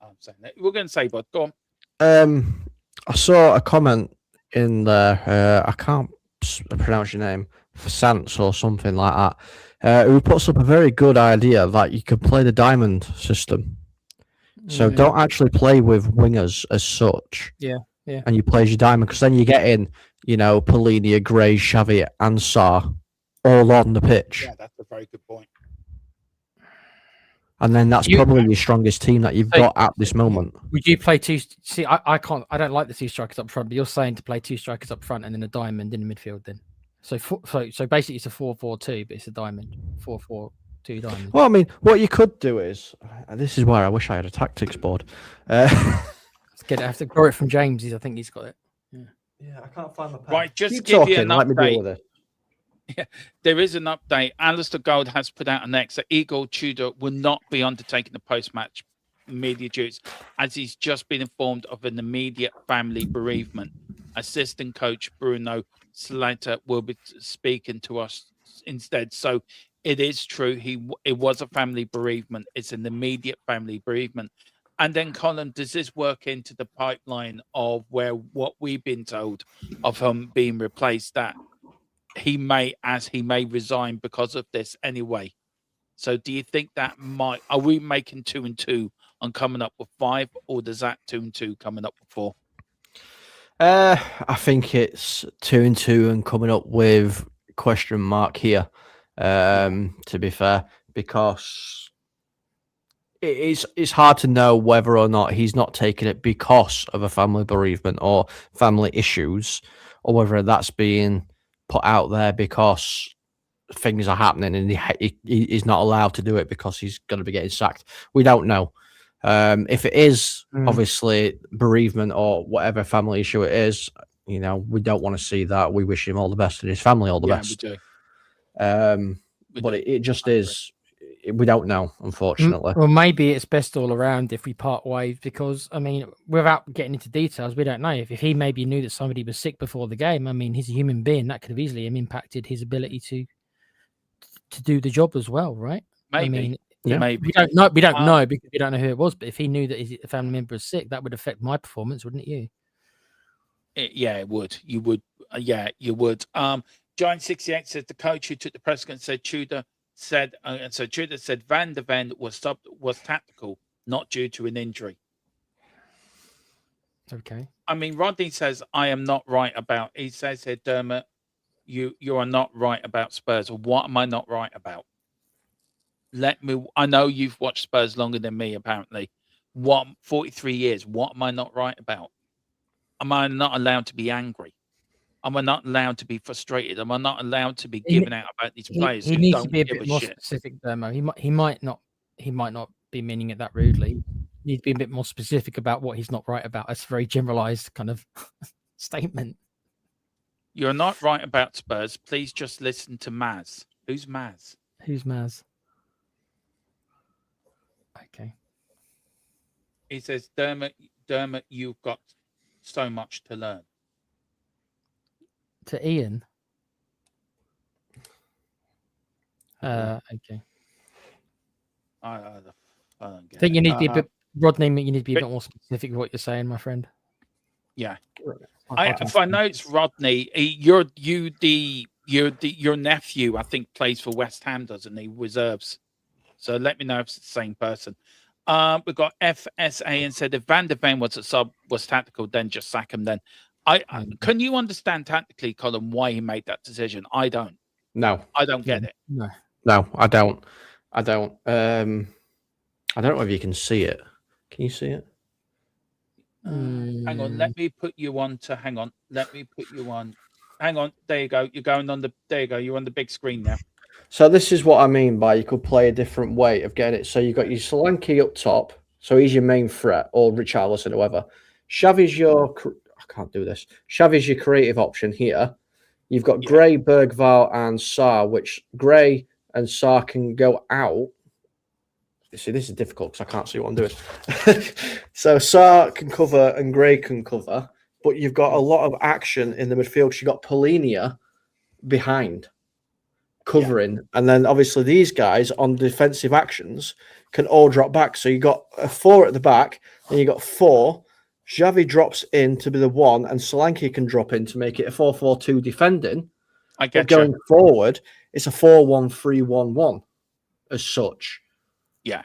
I'm saying that. We're going to say, bud. Go on. I saw a comment in there. I can't pronounce your name, Sans or something like that. Who puts up a very good idea that you can play the diamond system. So don't actually play with wingers as such. Yeah. And you play as your diamond, because then you get in, Polini, Gray, Xavi, and Sarr all on the pitch. Yeah, that's a very good point. And then that's probably your strongest team that you've got at this moment. Would you play two? See, I can't. I don't like the two strikers up front. But you're saying to play two strikers up front and then a diamond in the midfield. Then, so basically it's a 4-4-2, but it's a diamond 4-4-2 diamond. Well, I mean, what you could do is, and this is where I wish I had a tactics board. Let's get it. I have to borrow it from James. I think he's got it. Yeah, I can't find my pen. Right, just Keep give talking, you an let me update. deal with it. There is an update. Alistair Gold has put out an X that Igor Tudor will not be undertaking the post-match media duties, as he's just been informed of an immediate family bereavement. Assistant coach Bruno Slater will be speaking to us instead. So it is true. It was a family bereavement. It's an immediate family bereavement. And then, Colin, does this work into the pipeline of what we've been told of him being replaced, that he may resign because of this anyway? So do you think that are we making 2 and 2 and coming up with 5, or does that 2 and 2 coming up with 4? I think it's 2 and 2 and coming up with question mark here, to be fair, because it's hard to know whether or not he's not taking it because of a family bereavement or family issues, or whether that's being put out there because things are happening and he's not allowed to do it because he's going to be getting sacked. We don't know. If it is obviously bereavement or whatever family issue it is, we don't want to see that. We wish him all the best and his family all the best. We do. But it just is. We don't know, unfortunately. Well, maybe it's best all around if we part ways, because I mean, without getting into details, we don't know if he maybe knew that somebody was sick before the game. I mean, he's a human being. That could have easily impacted his ability to do the job as well, right? Maybe. I mean, maybe we don't know. We don't know because we don't know who it was. But if he knew that his family member was sick, that would affect my performance, wouldn't it? It would. You would. You would. Giant 68 says the coach who took the press conference said Tudor said, and so Tudor said Van de Ven was tactical, not due to an injury. Okay. I mean, Rodney says I am not right about. He says here, Dermot, you are not right about Spurs. Or what am I not right about? I know you've watched Spurs longer than me, apparently. 43 years. What am I not right about? Am I not allowed to be angry? Am I not allowed to be frustrated? Am I not allowed to be giving out about these players? He needs to be a bit more specific, Dermo. He might not be meaning it that rudely. He needs to be a bit more specific about what he's not right about. That's a very generalized kind of statement. You're not right about Spurs. Please just listen to Maz. Who's Maz? Who's Maz? Okay. He says, Dermot, you've got so much to learn. To Ian. Okay. I don't get think you need to be a it. bit, Rodney. You need to be a bit more specific with what you're saying, my friend. Yeah. If I know it's Rodney, your nephew, I think, plays for West Ham, doesn't he? Reserves. So let me know if it's the same person. We've got FSA and said if Van de Ven was a sub, was tactical, then just sack him. Then can you understand tactically, Colin, why he made that decision? I don't. No, I don't get it. No, I don't. I don't know if you can see it. Can you see it? Hang on. Let me put you on to. Hang on. Let me put you on. Hang on. There you go. You're going on the. There you go. You're on the big screen now. So this is what I mean by you could play a different way of getting it. So you've got your Solanke up top. So he's your main threat, or Richarlison, whoever. Xavi's your... I can't do this. Xavi's your creative option here. You've got Gray, Bergvall, and Sarr, which Gray and Sarr can go out. You see, this is difficult because I can't see what I'm doing. So Sarr can cover and Gray can cover, but you've got a lot of action in the midfield. You've got Polinia behind, covering, and then obviously these guys on defensive actions can all drop back. So you got a 4 at the back, and you got 4. Xavi drops in to be the 1, and Solanke can drop in to make it a 4-4-2 defending. I get going forward, it's a 4-1-3-1-1 as such. Yeah,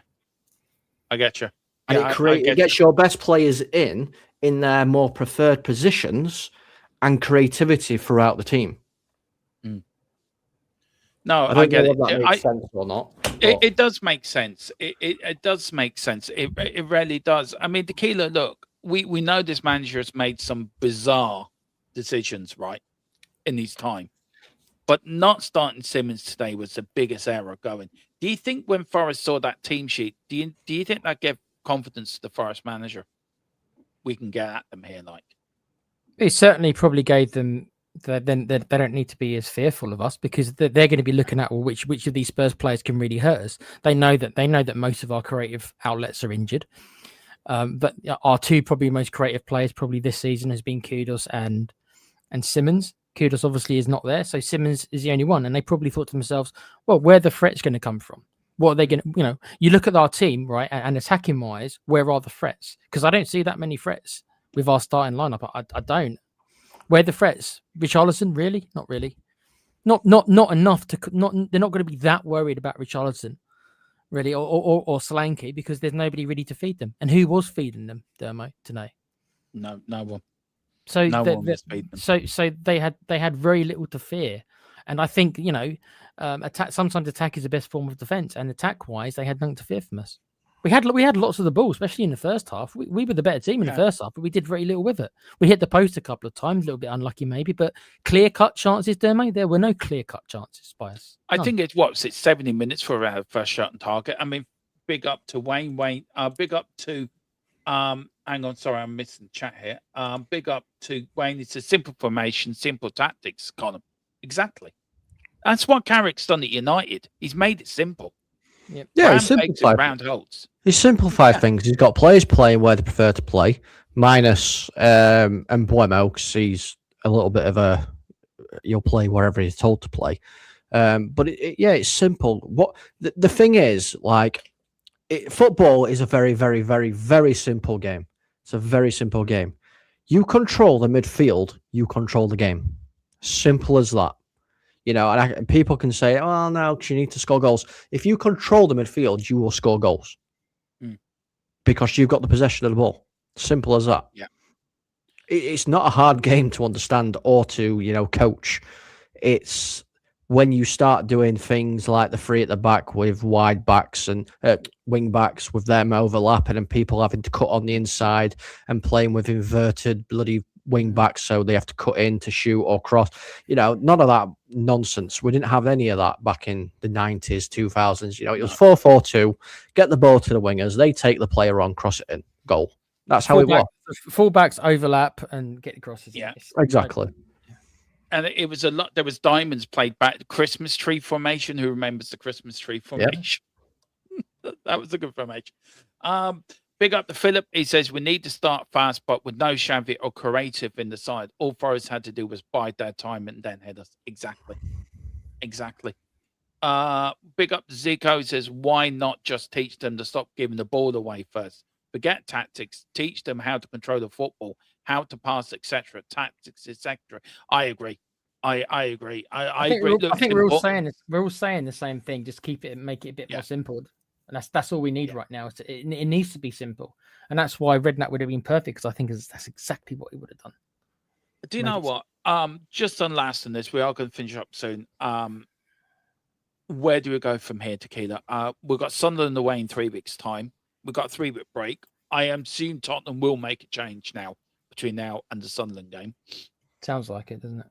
I get you. And it gets your best players in their more preferred positions and creativity throughout the team. No, I I don't get know it. whether that makes sense or not. but- It does make sense. It does make sense. It really does. I mean, Tequila, look, we know this manager has made some bizarre decisions, right, in his time. But not starting Simmons today was the biggest error going. Do you think when Forest saw that team sheet, do you think that gave confidence to the Forest manager? We can get at them here, like. It certainly probably gave them. Then they don't need to be as fearful of us because they're going to be looking at, well, which of these Spurs players can really hurt us. They know that most of our creative outlets are injured. But our two probably most creative players probably this season has been Kudos and Simmons. Kudos obviously is not there, so Simmons is the only one. And they probably thought to themselves, well, where are the threats going to come from? What are they going to, you look at our team, right? And attacking wise, where are the threats? Because I don't see that many threats with our starting lineup. I don't. Where are the threats? Richarlison, really? Not really. Not enough to. They're not going to be that worried about Richarlison, really, or Solanke because there's nobody really to feed them. And who was feeding them, Dermo, today? No one. So No one was feeding them. so they had very little to fear, and I think attack sometimes attack is the best form of defense, and attack wise they had nothing to fear from us. We had lots of the ball, especially in the first half. We were the better team in the first half, but we did very little with it. We hit the post a couple of times, a little bit unlucky maybe, but clear cut chances, Dermo, there were no clear cut chances by us. I think it's 70 minutes for our first shot on target. I mean, big up to Wayne. Big up to hang on, sorry, I'm missing chat here. Big up to Wayne. It's a simple formation, simple tactics, Colin. Exactly. That's what Carrick's done at United. He's made it simple. Yep. Yeah, Round he's pegs and simplified. round holes. He's simplified things. He's got players playing where they prefer to play, minus and Buemo, because he's a little bit of a you'll play wherever he's told to play. But it's simple. What the thing is, like, football is a very, very, very, very simple game. It's a very simple game. You control the midfield, you control the game. Simple as that. And people can say, "Oh no, you need to score goals." If you control the midfield, you will score goals because you've got the possession of the ball. Simple as that. Yeah, it's not a hard game to understand or to coach. It's when you start doing things like the three at the back with wide backs and wing backs with them overlapping and people having to cut on the inside and playing with inverted bloody wing backs, so they have to cut in to shoot or cross. None of that nonsense. We didn't have any of that back in the 90s, 2000s. It was 4-4-2, get the ball to the wingers, they take the player on, cross it in, goal. That's how it was. Fullbacks overlap and get crosses. Yeah, exactly. And it was a lot. There was diamonds played back. The Christmas tree formation. Who remembers the Christmas tree formation? Yeah. That was a good formation. Big up to Philip. He says we need to start fast, but with no Xavi or creative in the side. All Forest had to do was bide their time and then hit us. Exactly. Big up to Zico. He says, why not just teach them to stop giving the ball away first? Forget tactics. Teach them how to control the football, how to pass, etc. Tactics, etc. I agree. I agree. I agree. I think we're all saying the same thing. Just keep it and make it a bit more simple. And that's all we need right now. It needs to be simple, and that's why Redknapp would have been perfect, because I think that's exactly what he would have done. Do you know what? Just on last on this, we are going to finish up soon. Where do we go from here, Tequila? We've got Sunderland away in 3 weeks' time. We've got a 3-week break. I assume Tottenham will make a change now between now and the Sunderland game. Sounds like it, doesn't it?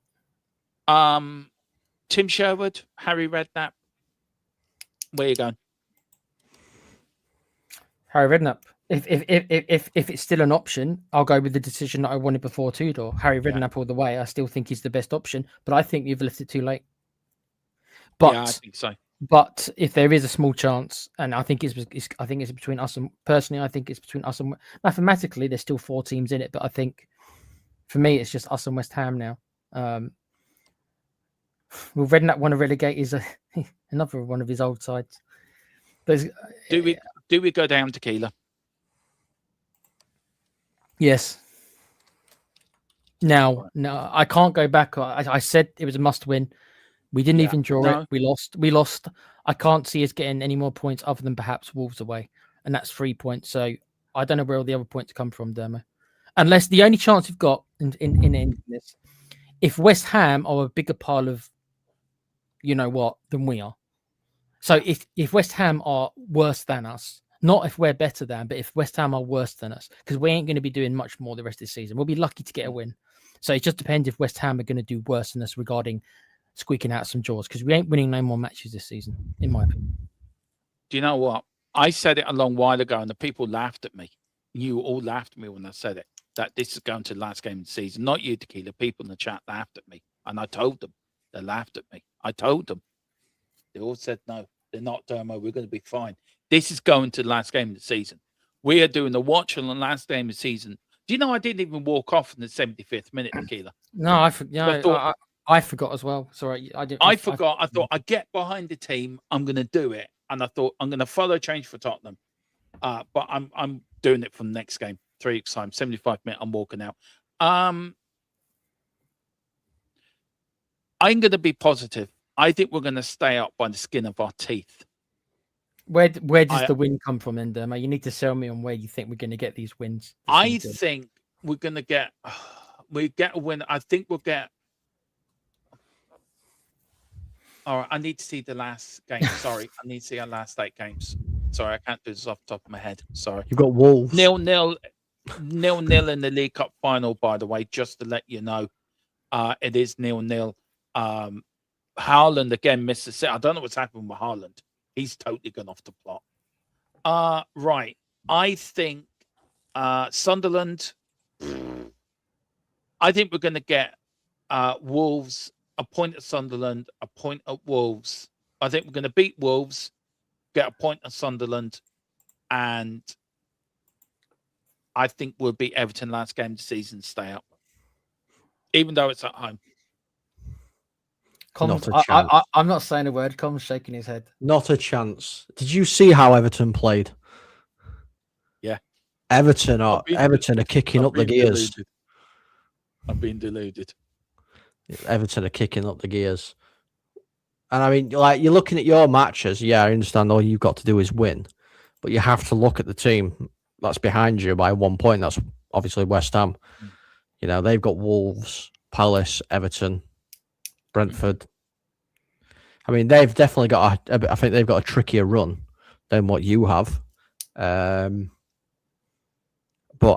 Tim Sherwood, Harry Redknapp. Where are you going? Harry Redknapp. If it's still an option, I'll go with the decision that I wanted before Tudor. Harry Redknapp all the way. I still think he's the best option, but I think you've left it too late. But I think so. But if there is a small chance, and I think it's between us and personally, I think it's between us and mathematically, there's still 4 teams in it. But I think for me, it's just us and West Ham now. Will Redknapp want to relegate? Is another one of his old sides. Do we go down Tequila? Yes. No, I can't go back. I said it was a must-win. We didn't even draw it. We lost. I can't see us getting any more points other than perhaps Wolves away, and that's 3 points. So I don't know where all the other points come from, Dermo. Unless the only chance we've got in this, if West Ham are a bigger pile of you know what, than we are. So if West Ham are worse than us, not if we're better than, but if West Ham are worse than us, because we ain't going to be doing much more the rest of the season. We'll be lucky to get a win. So it just depends if West Ham are going to do worse than us regarding squeaking out some draws, because we ain't winning no more matches this season, in my opinion. Do you know what? I said it a long while ago, and the people laughed at me. You all laughed at me when I said it, that this is going to the last game of the season. Not you, Tequila. People in the chat laughed at me, and I told them. They laughed at me. I told them. They all said, no, they're not, Dermo. We're going to be fine. This is going to the last game of the season. We are doing the watch on the last game of the season. Do you know I didn't even walk off in the 75th minute, Tequila? No, I forgot as well. Sorry, I forgot. I thought I'd get behind the team. I'm going to do it. And I thought I'm going to follow change for Tottenham. But I'm doing it from the next game. 3 weeks time, 75 minutes. I'm walking out. I'm going to be positive. I think we're going to stay up by the skin of our teeth. Where does the win come from, then, Dermo? You need to sell me on where you think we're going to get these wins. I think we're going to get a win. I think we'll get. All right, I need to see the last game. Sorry, I need to see our last 8 games. Sorry, I can't do this off the top of my head. Sorry. You've got Wolves. 0-0 in the League Cup final, by the way, just to let you know. It is 0-0. Haaland again missed the set. I don't know what's happened with Haaland. He's totally gone off the plot. Right. I think Sunderland. I think we're going to get Wolves, a point at Sunderland, a point at Wolves. I think we're going to beat Wolves, get a point at Sunderland, and I think we'll beat Everton last game of the season, stay up, even though it's at home. I'm not saying a word. Com's shaking his head. Not a chance. Did you see how Everton played? Yeah. Everton are kicking up the gears. Deluded. I'm being deluded. Everton are kicking up the gears. And I mean, like, you're looking at your matches. Yeah, I understand all you've got to do is win. But you have to look at the team that's behind you by 1 point. That's obviously West Ham. You know, they've got Wolves, Palace, Everton, Brentford. I mean, they've definitely got I think they've got a trickier run than what you have. But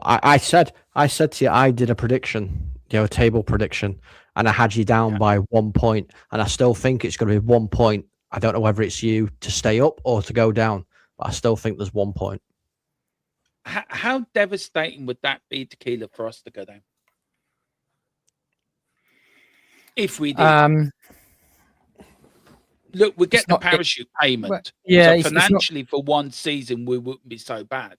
I said to you, I did a prediction, a table prediction, and I had you down by 1 point, and I still think it's going to be 1 point. I don't know whether it's you to stay up or to go down, but I still think there's 1 point. How devastating would that be, Tequila, for us to go down? If we did. Look, we get the parachute payment. Yeah, so financially for one season, we wouldn't be so bad.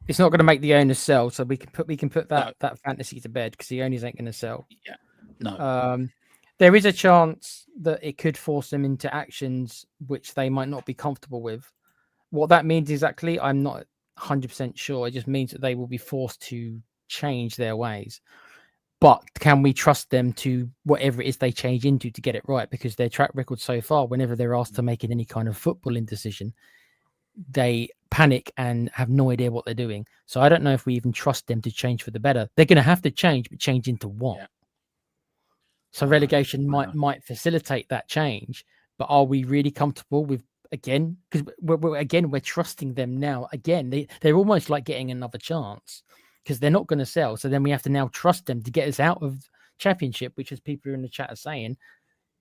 It's not going to make the owners sell, so we can put that fantasy to bed because the owners ain't going to sell. Yeah, no. There is a chance that it could force them into actions which they might not be comfortable with. What that means exactly, I'm not 100% sure. It just means that they will be forced to change their ways. But can we trust them to whatever it is they change into to get it right? Because their track record so far, whenever they're asked to make any kind of footballing decision, they panic and have no idea what they're doing. So I don't know if we even trust them to change for the better. They're going to have to change, but change into what? Yeah. So relegation might facilitate that change, but are we really comfortable with, again, because we're trusting them now. Again, they're almost like getting another chance because they're not going to sell. So then we have to now trust them to get us out of Championship, which, as people in the chat are saying,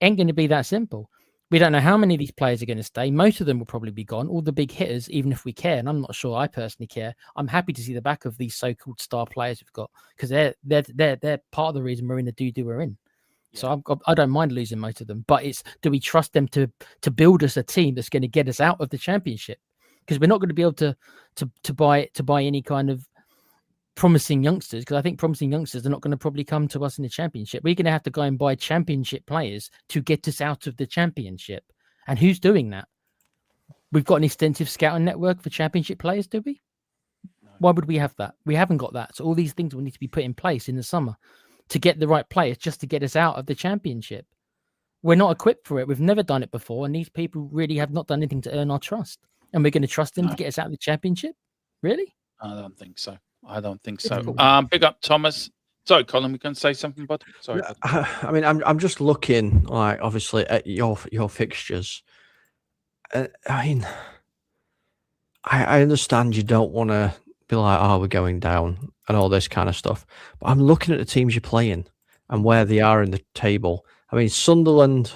ain't going to be that simple. We don't know how many of these players are going to stay. Most of them will probably be gone. All the big hitters, even if we care, and I'm not sure I personally care, I'm happy to see the back of these so-called star players we've got because they're part of the reason we're in the doo-doo we're in. Yeah. So I don't mind losing most of them, but it's, do we trust them to build us a team that's going to get us out of the Championship? Because we're not going to be able to buy any kind of promising youngsters, because I think promising youngsters are not going to probably come to us in the Championship. We're going to have to go and buy Championship players to get us out of the Championship. And who's doing that? We've got an extensive scouting network for Championship players, do we? No. Why would we have that? We haven't got that. So all these things will need to be put in place in the summer to get the right players just to get us out of the Championship. We're not equipped for it. We've never done it before. And these people really have not done anything to earn our trust. And we're going to trust them to get us out of the Championship? Really? I don't think so. Big up Thomas. Sorry, Colin, we can say something, bud. Sorry. No, Bud. I mean, I'm just looking like obviously at your fixtures. I mean, I understand you don't want to be like, oh, we're going down and all this kind of stuff. But I'm looking at the teams you're playing and where they are in the table. I mean, Sunderland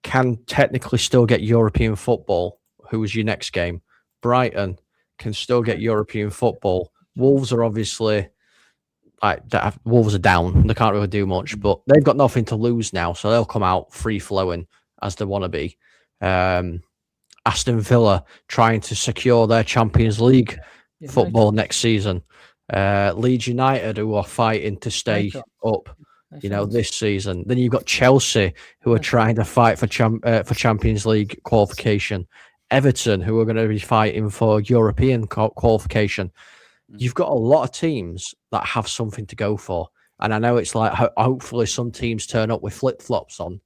can technically still get European football. Who was your next game? Brighton can still get European football. Wolves are obviously Wolves are down. They can't really do much, but they've got nothing to lose now, so they'll come out free flowing as they want to be. Aston Villa trying to secure their Champions League football next season. Leeds United, who are fighting to stay up, this season. Then you've got Chelsea, who are trying to fight for Champions League qualification. Everton, who are going to be fighting for European qualification. You've got a lot of teams that have something to go for. And I know it's like, hopefully some teams turn up with flip-flops on.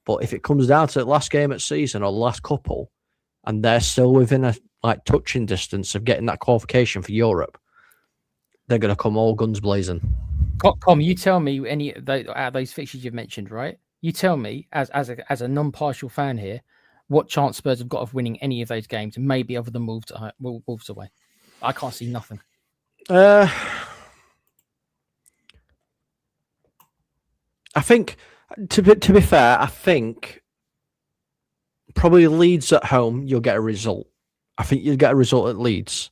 But if it comes down to the last game of season or the last couple, and they're still within a touching distance of getting that qualification for Europe, they're going to come all guns blazing. Com, you tell me any out of those fixtures you've mentioned, right? You tell me, as a non-partial fan here, what chance Spurs have got of winning any of those games, maybe other than Wolves away. I can't see nothing. I think, to be fair, I think probably Leeds at home, you'll get a result. I think you'll get a result at Leeds,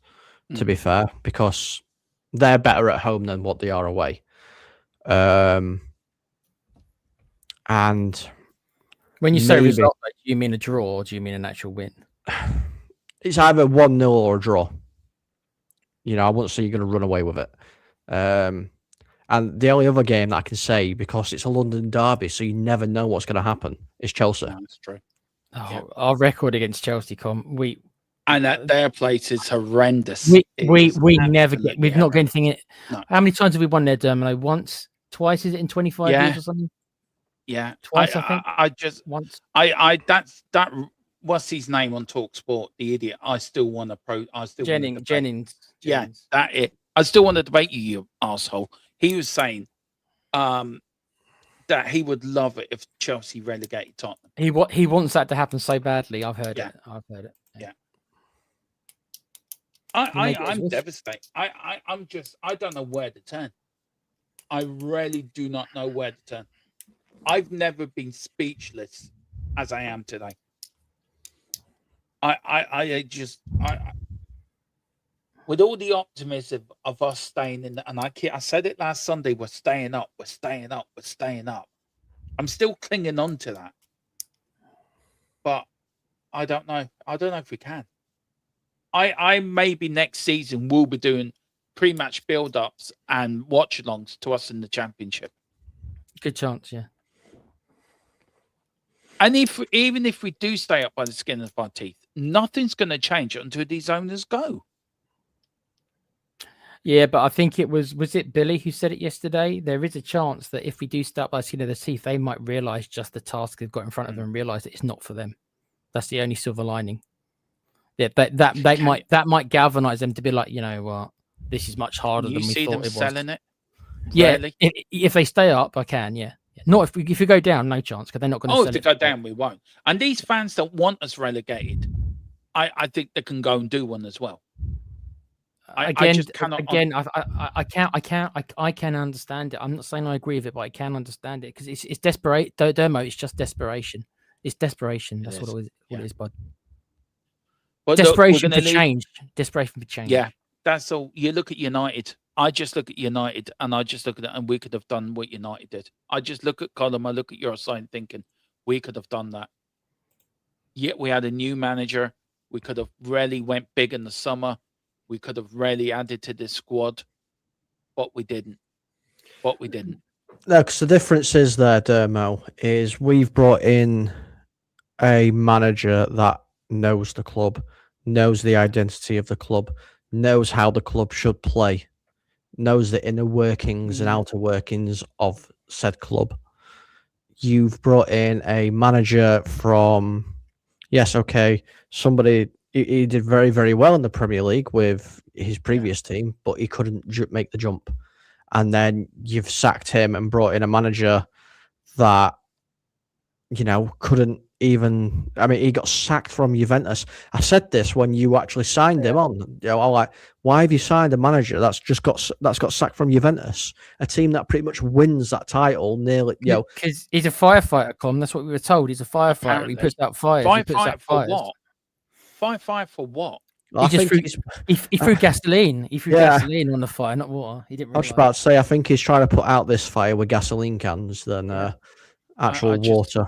to be fair, because they're better at home than what they are away. And when you say result, do you mean a draw or do you mean an actual win? It's either 1-0 or a draw. I wouldn't say you're going to run away with it. And the only other game that I can say, because it's a London derby, so you never know what's going to happen, is Chelsea. No, that's true. Our record against Chelsea, and at their place is horrendous. We never get. We've not got anything in it. No. How many times have we won there, Dermot? Once, twice? Is it in 25 years or something? Yeah, twice. I think. I just once. That's that. What's his name on TalkSport? The idiot. I still want to Jennings. Yeah, that it. I still want to debate you, you asshole. He was saying, that he would love it if Chelsea relegated Tottenham. He wants that to happen so badly. I've heard it. Yeah. I'm devastated. I don't know where to turn. I really do not know where to turn. I've never been speechless as I am today. I with all the optimism of us staying in, and I said it last Sunday, we're staying up. I'm still clinging on to that, but I don't know. I don't know if we can. I maybe next season will be doing pre-match build-ups and watch-alongs to us in the Championship. Good chance, yeah. And even if we do stay up by the skin of our teeth, nothing's going to change until these owners go. Yeah, but I think it was it Billy who said it yesterday? There is a chance that if we do start by the skin of the teeth, they might realise just the task they've got in front of them and realise that it's not for them. That's the only silver lining. Yeah, that might galvanise them to be like, you know what, this is much harder than we thought it was. You see them selling it? Yeah, really? If they stay up, I can, yeah. Not if we go down, no chance, because they're not going to sell it. If they go down, we won't. And these fans that want us relegated, I think they can go and do one as well. I can understand it. I'm not saying I agree with it, but I can understand it because it's desperate. Dermo, it's just desperation. It's desperation. That's what it is, bud. Well, desperation for change. Desperation for change. Yeah, that's all. You look at United. I just look at United, and I just look at it, and we could have done what United did. I just look at Colin. I look at your side, thinking we could have done that. Yet we had a new manager. We could have really went big in the summer. We could have really added to this squad, but we didn't. No, because the difference is there, Dermo, is we've brought in a manager that knows the club, knows the identity of the club, knows how the club should play, knows the inner workings and outer workings of said club. You've brought in a manager from, somebody. He did very, very well in the Premier League with his previous team, but he couldn't make the jump. and then you've sacked him and brought in a manager that, couldn't even. I mean, he got sacked from Juventus. I said this when you actually signed him on. I'm like, why have you signed a manager that's got sacked from Juventus, a team that pretty much wins that title nearly? Because he's a firefighter, Con. That's what we were told. He's a firefighter. Apparently. He puts out fires. Firefight for what? Firefight for what? He threw gasoline. He threw gasoline on the fire, not water. He didn't. I was about to say, I think he's trying to put out this fire with gasoline cans than actual water.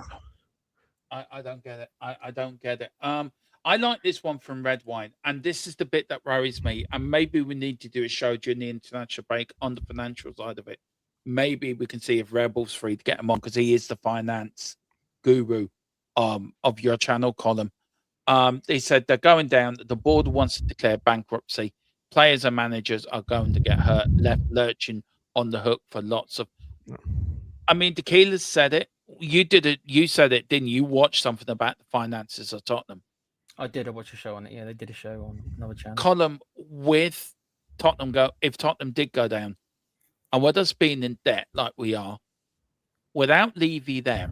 I don't get it. I don't get it. I like this one from Red Wine, and this is the bit that worries me. And maybe we need to do a show during the international break on the financial side of it. Maybe we can see if Rebel's free to get him on because he is the finance guru of your channel, Colin. They said they're going down. The board wants to declare bankruptcy. Players and managers are going to get hurt, left lurching on the hook for lots of. I mean, Tequila's said it. You did it. You said it, didn't you? Watch something about the finances of Tottenham. I did. I watched a show on it. Yeah, they did a show on another channel. Column with Tottenham if Tottenham did go down, and with us being in debt like we are, without Levy there,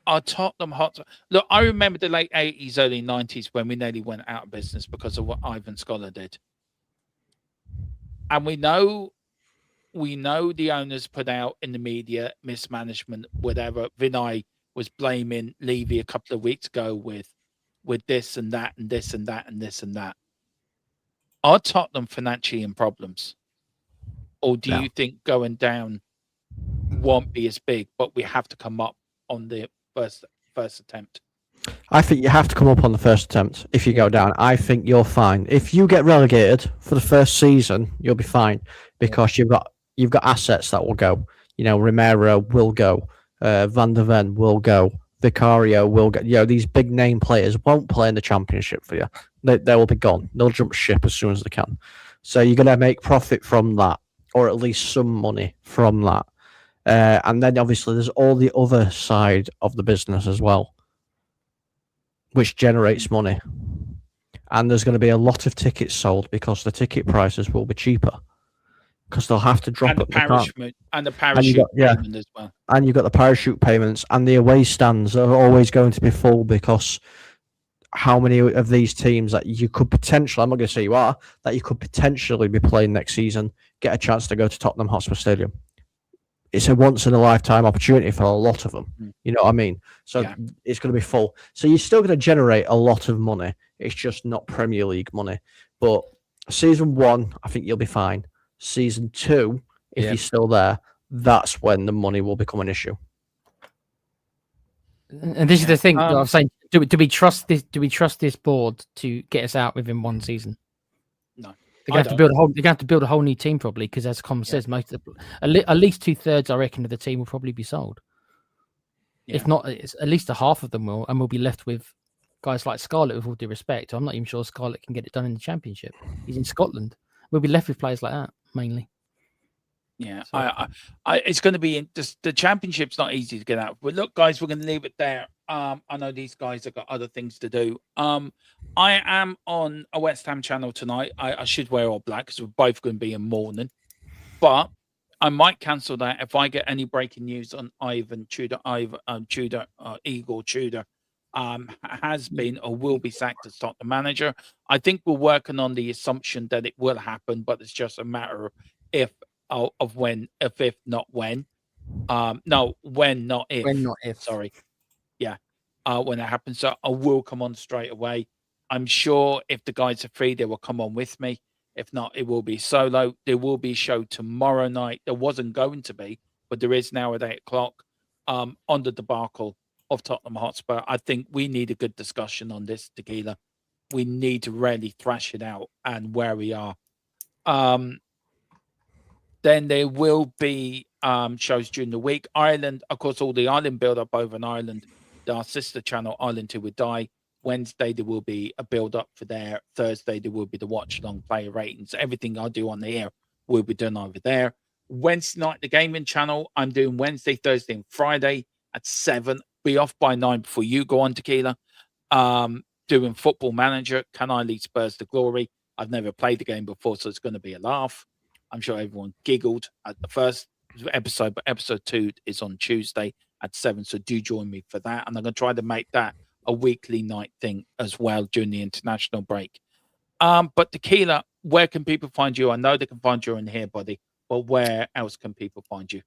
our Tottenham Hotspur. Look, I remember the late 80s, early 90s when we nearly went out of business because of what Ivan Scholar did, and we know the owners put out in the media mismanagement, whatever. Vinay was blaming Levy a couple of weeks ago with this and that and this and that and this and that. Are Tottenham financially in problems? Or do you think going down won't be as big, but we have to come up on the first attempt? I think you have to come up on the first attempt. If you go down, I think you're fine. If you get relegated for the first season, you'll be fine because you've got assets that will go. Romero will go. Van der Ven will go. Vicario will go. These big name players won't play in the championship for you. They will be gone. They'll jump ship as soon as they can. So you're going to make profit from that, or at least some money from that. And then obviously there's all the other side of the business as well, which generates money. And there's going to be a lot of tickets sold because the ticket prices will be cheaper. Because they'll have to drop and it. The parachute payment as well. And you've got the parachute payments, and the away stands are always going to be full because how many of these teams that you could potentially, I'm not going to say you are, that you could potentially be playing next season, get a chance to go to Tottenham Hotspur Stadium. It's a once-in-a-lifetime opportunity for a lot of them. You know what I mean? So it's going to be full. So you're still going to generate a lot of money. It's just not Premier League money. But season 1, I think you'll be fine. Season 2, if you're still there, that's when the money will become an issue. And this is the thing that I'm saying: do we trust this? Do we trust this board to get us out within one season? No, they're going to have to build a whole. They're going to have to build a whole new team probably because, as Com says, most of at least 2/3, I reckon, of the team will probably be sold. If not, it's at least a half of them will, and we'll be left with guys like Scarlett. With all due respect, I'm not even sure Scarlett can get it done in the Championship. He's in Scotland. We'll be left with players like that mainly. Yeah, so, it's going to be the Championship's not easy to get out. But look, guys, we're going to leave it there. I know these guys have got other things to do. I am on a West Ham channel tonight. I should wear all black because we're both going to be in mourning. But I might cancel that if I get any breaking news on Ivan Tudor. Igor Tudor has been or will be sacked as Tottenham manager. I think we're working on the assumption that it will happen, but it's just a matter of when, if not when. No, when, not if. When, not if. Sorry. Yeah. When it happens. So I will come on straight away. I'm sure if the guys are free, they will come on with me. If not, it will be solo. There will be a show tomorrow night. There wasn't going to be, but there is now at 8 o'clock on the debacle of Tottenham Hotspur. I think we need a good discussion on this, Tequila. We need to really thrash it out and where we are. Then there will be shows during the week. Ireland, of course, all the Ireland build-up over in Ireland. Our sister channel, Ireland Till We Die. Wednesday, there will be a build-up for there. Thursday, there will be the watch-along player ratings. Everything I do on the air will be done over there. Wednesday night, the gaming channel. I'm doing Wednesday, Thursday, and Friday at 7. Be off by 9 before you go on, Tequila. Doing Football Manager. Can I lead Spurs to glory? I've never played the game before, so it's going to be a laugh. I'm sure everyone giggled at the first episode, but episode 2 is on Tuesday at 7. So do join me for that. And I'm going to try to make that a weekly night thing as well during the international break. But Tequila, where can people find you? I know they can find you on here, buddy, but where else can people find you?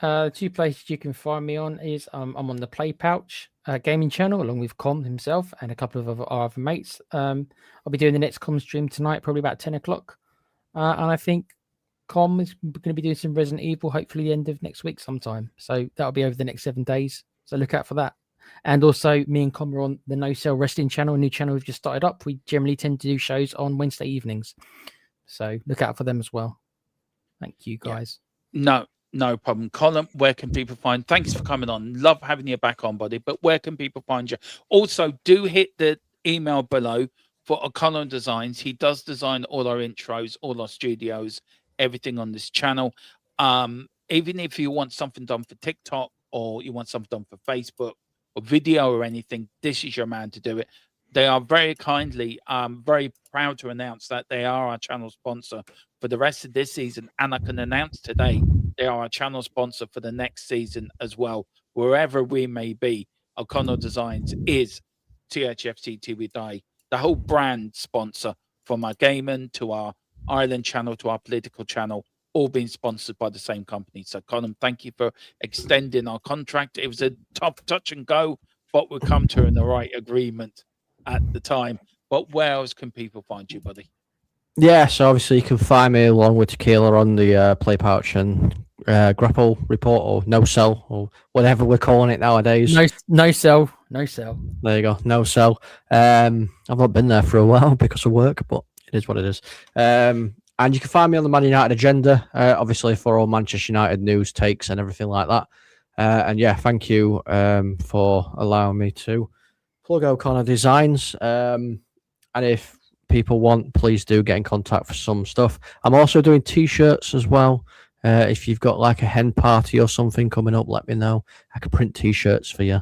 2 places you can find me on is I'm on the Play Pouch gaming channel along with Com himself and a couple of our other mates. I'll be doing the next Com stream tonight, probably about 10 o'clock. And I think Com is going to be doing some Resident Evil, hopefully the end of next week sometime. So that'll be over the next 7 days. So look out for that. And also, me and Com are on the No Cell Wrestling channel, a new channel we've just started up. We generally tend to do shows on Wednesday evenings. So look out for them as well. Thank you, guys. No problem. Colin, where can people find? Thanks for coming on. Love having you back on, buddy. But where can people find you? Also, do hit the email below for Colin Designs. He does design all our intros, all our studios, everything on this channel. Even if you want something done for TikTok or you want something done for Facebook or video or anything, this is your man to do it. They are very kindly, very proud to announce that they are our channel sponsor for the rest of this season. And I can announce today they are our channel sponsor for the next season as well. Wherever we may be, O'Connell Designs is THFC TV Die, the whole brand sponsor, from our gaming to our Ireland channel to our political channel, all being sponsored by the same company. So, Colin, thank you for extending our contract. It was a tough touch and go, but we've come to the right agreement at the time. But where else can people find you, buddy? Yeah, so obviously you can find me along with Tequila on the Play Pouch and Grapple Report, or No Cell, or whatever we're calling it nowadays. No cell. There you go, No Cell. I've not been there for a while because of work, but it is what it is. And you can find me on the Man United Agenda, obviously for all Manchester United news, takes, and everything like that. And yeah, thank you for allowing me to plug O'Connor Designs. And if people want, please do get in contact for some stuff. I'm also doing t-shirts as well. If you've got like a hen party or something coming up, let me know. I can print t-shirts for you.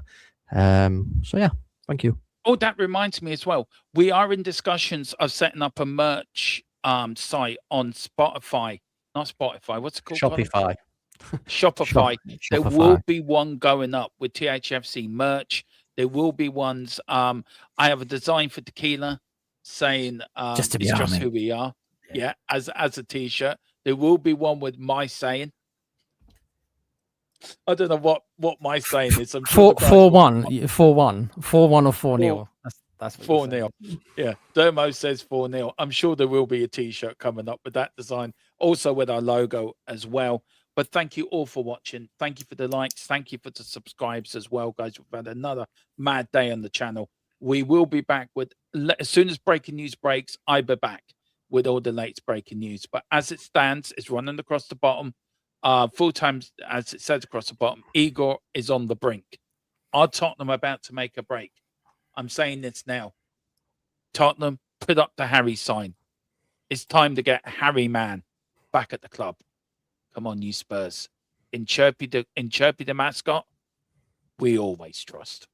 So yeah, thank you. Oh, that reminds me as well. We are in discussions of setting up a merch site on Spotify. Not Spotify. What's it called? Shopify. Shopify. There Shopify. will be one going up with THFC merch. There will be ones. I have a design for Tequila saying Just to be it's just army. who we are. Yeah, as a t-shirt. There will be one with my saying. I don't know what my saying is. I'm sure 4-1, 4-1, 4-1 or 4-0. That's what 4-0. Yeah, Dermo says 4-0. I'm sure there will be a t-shirt coming up with that design, also with our logo as well. But thank you all for watching. Thank you for the likes. Thank you for the subscribes as well, guys. We've had another mad day on the channel. We will be back with, as soon as breaking news breaks, I'll be back with all the latest breaking news. But as it stands, it's running across the bottom. Full time, as it says across the bottom, Igor is on the brink. Are Tottenham about to make a break? I'm saying this now. Tottenham, put up the Harry sign. It's time to get Harry Man back at the club. Come on, you Spurs. In Chirpy the mascot, we always trust.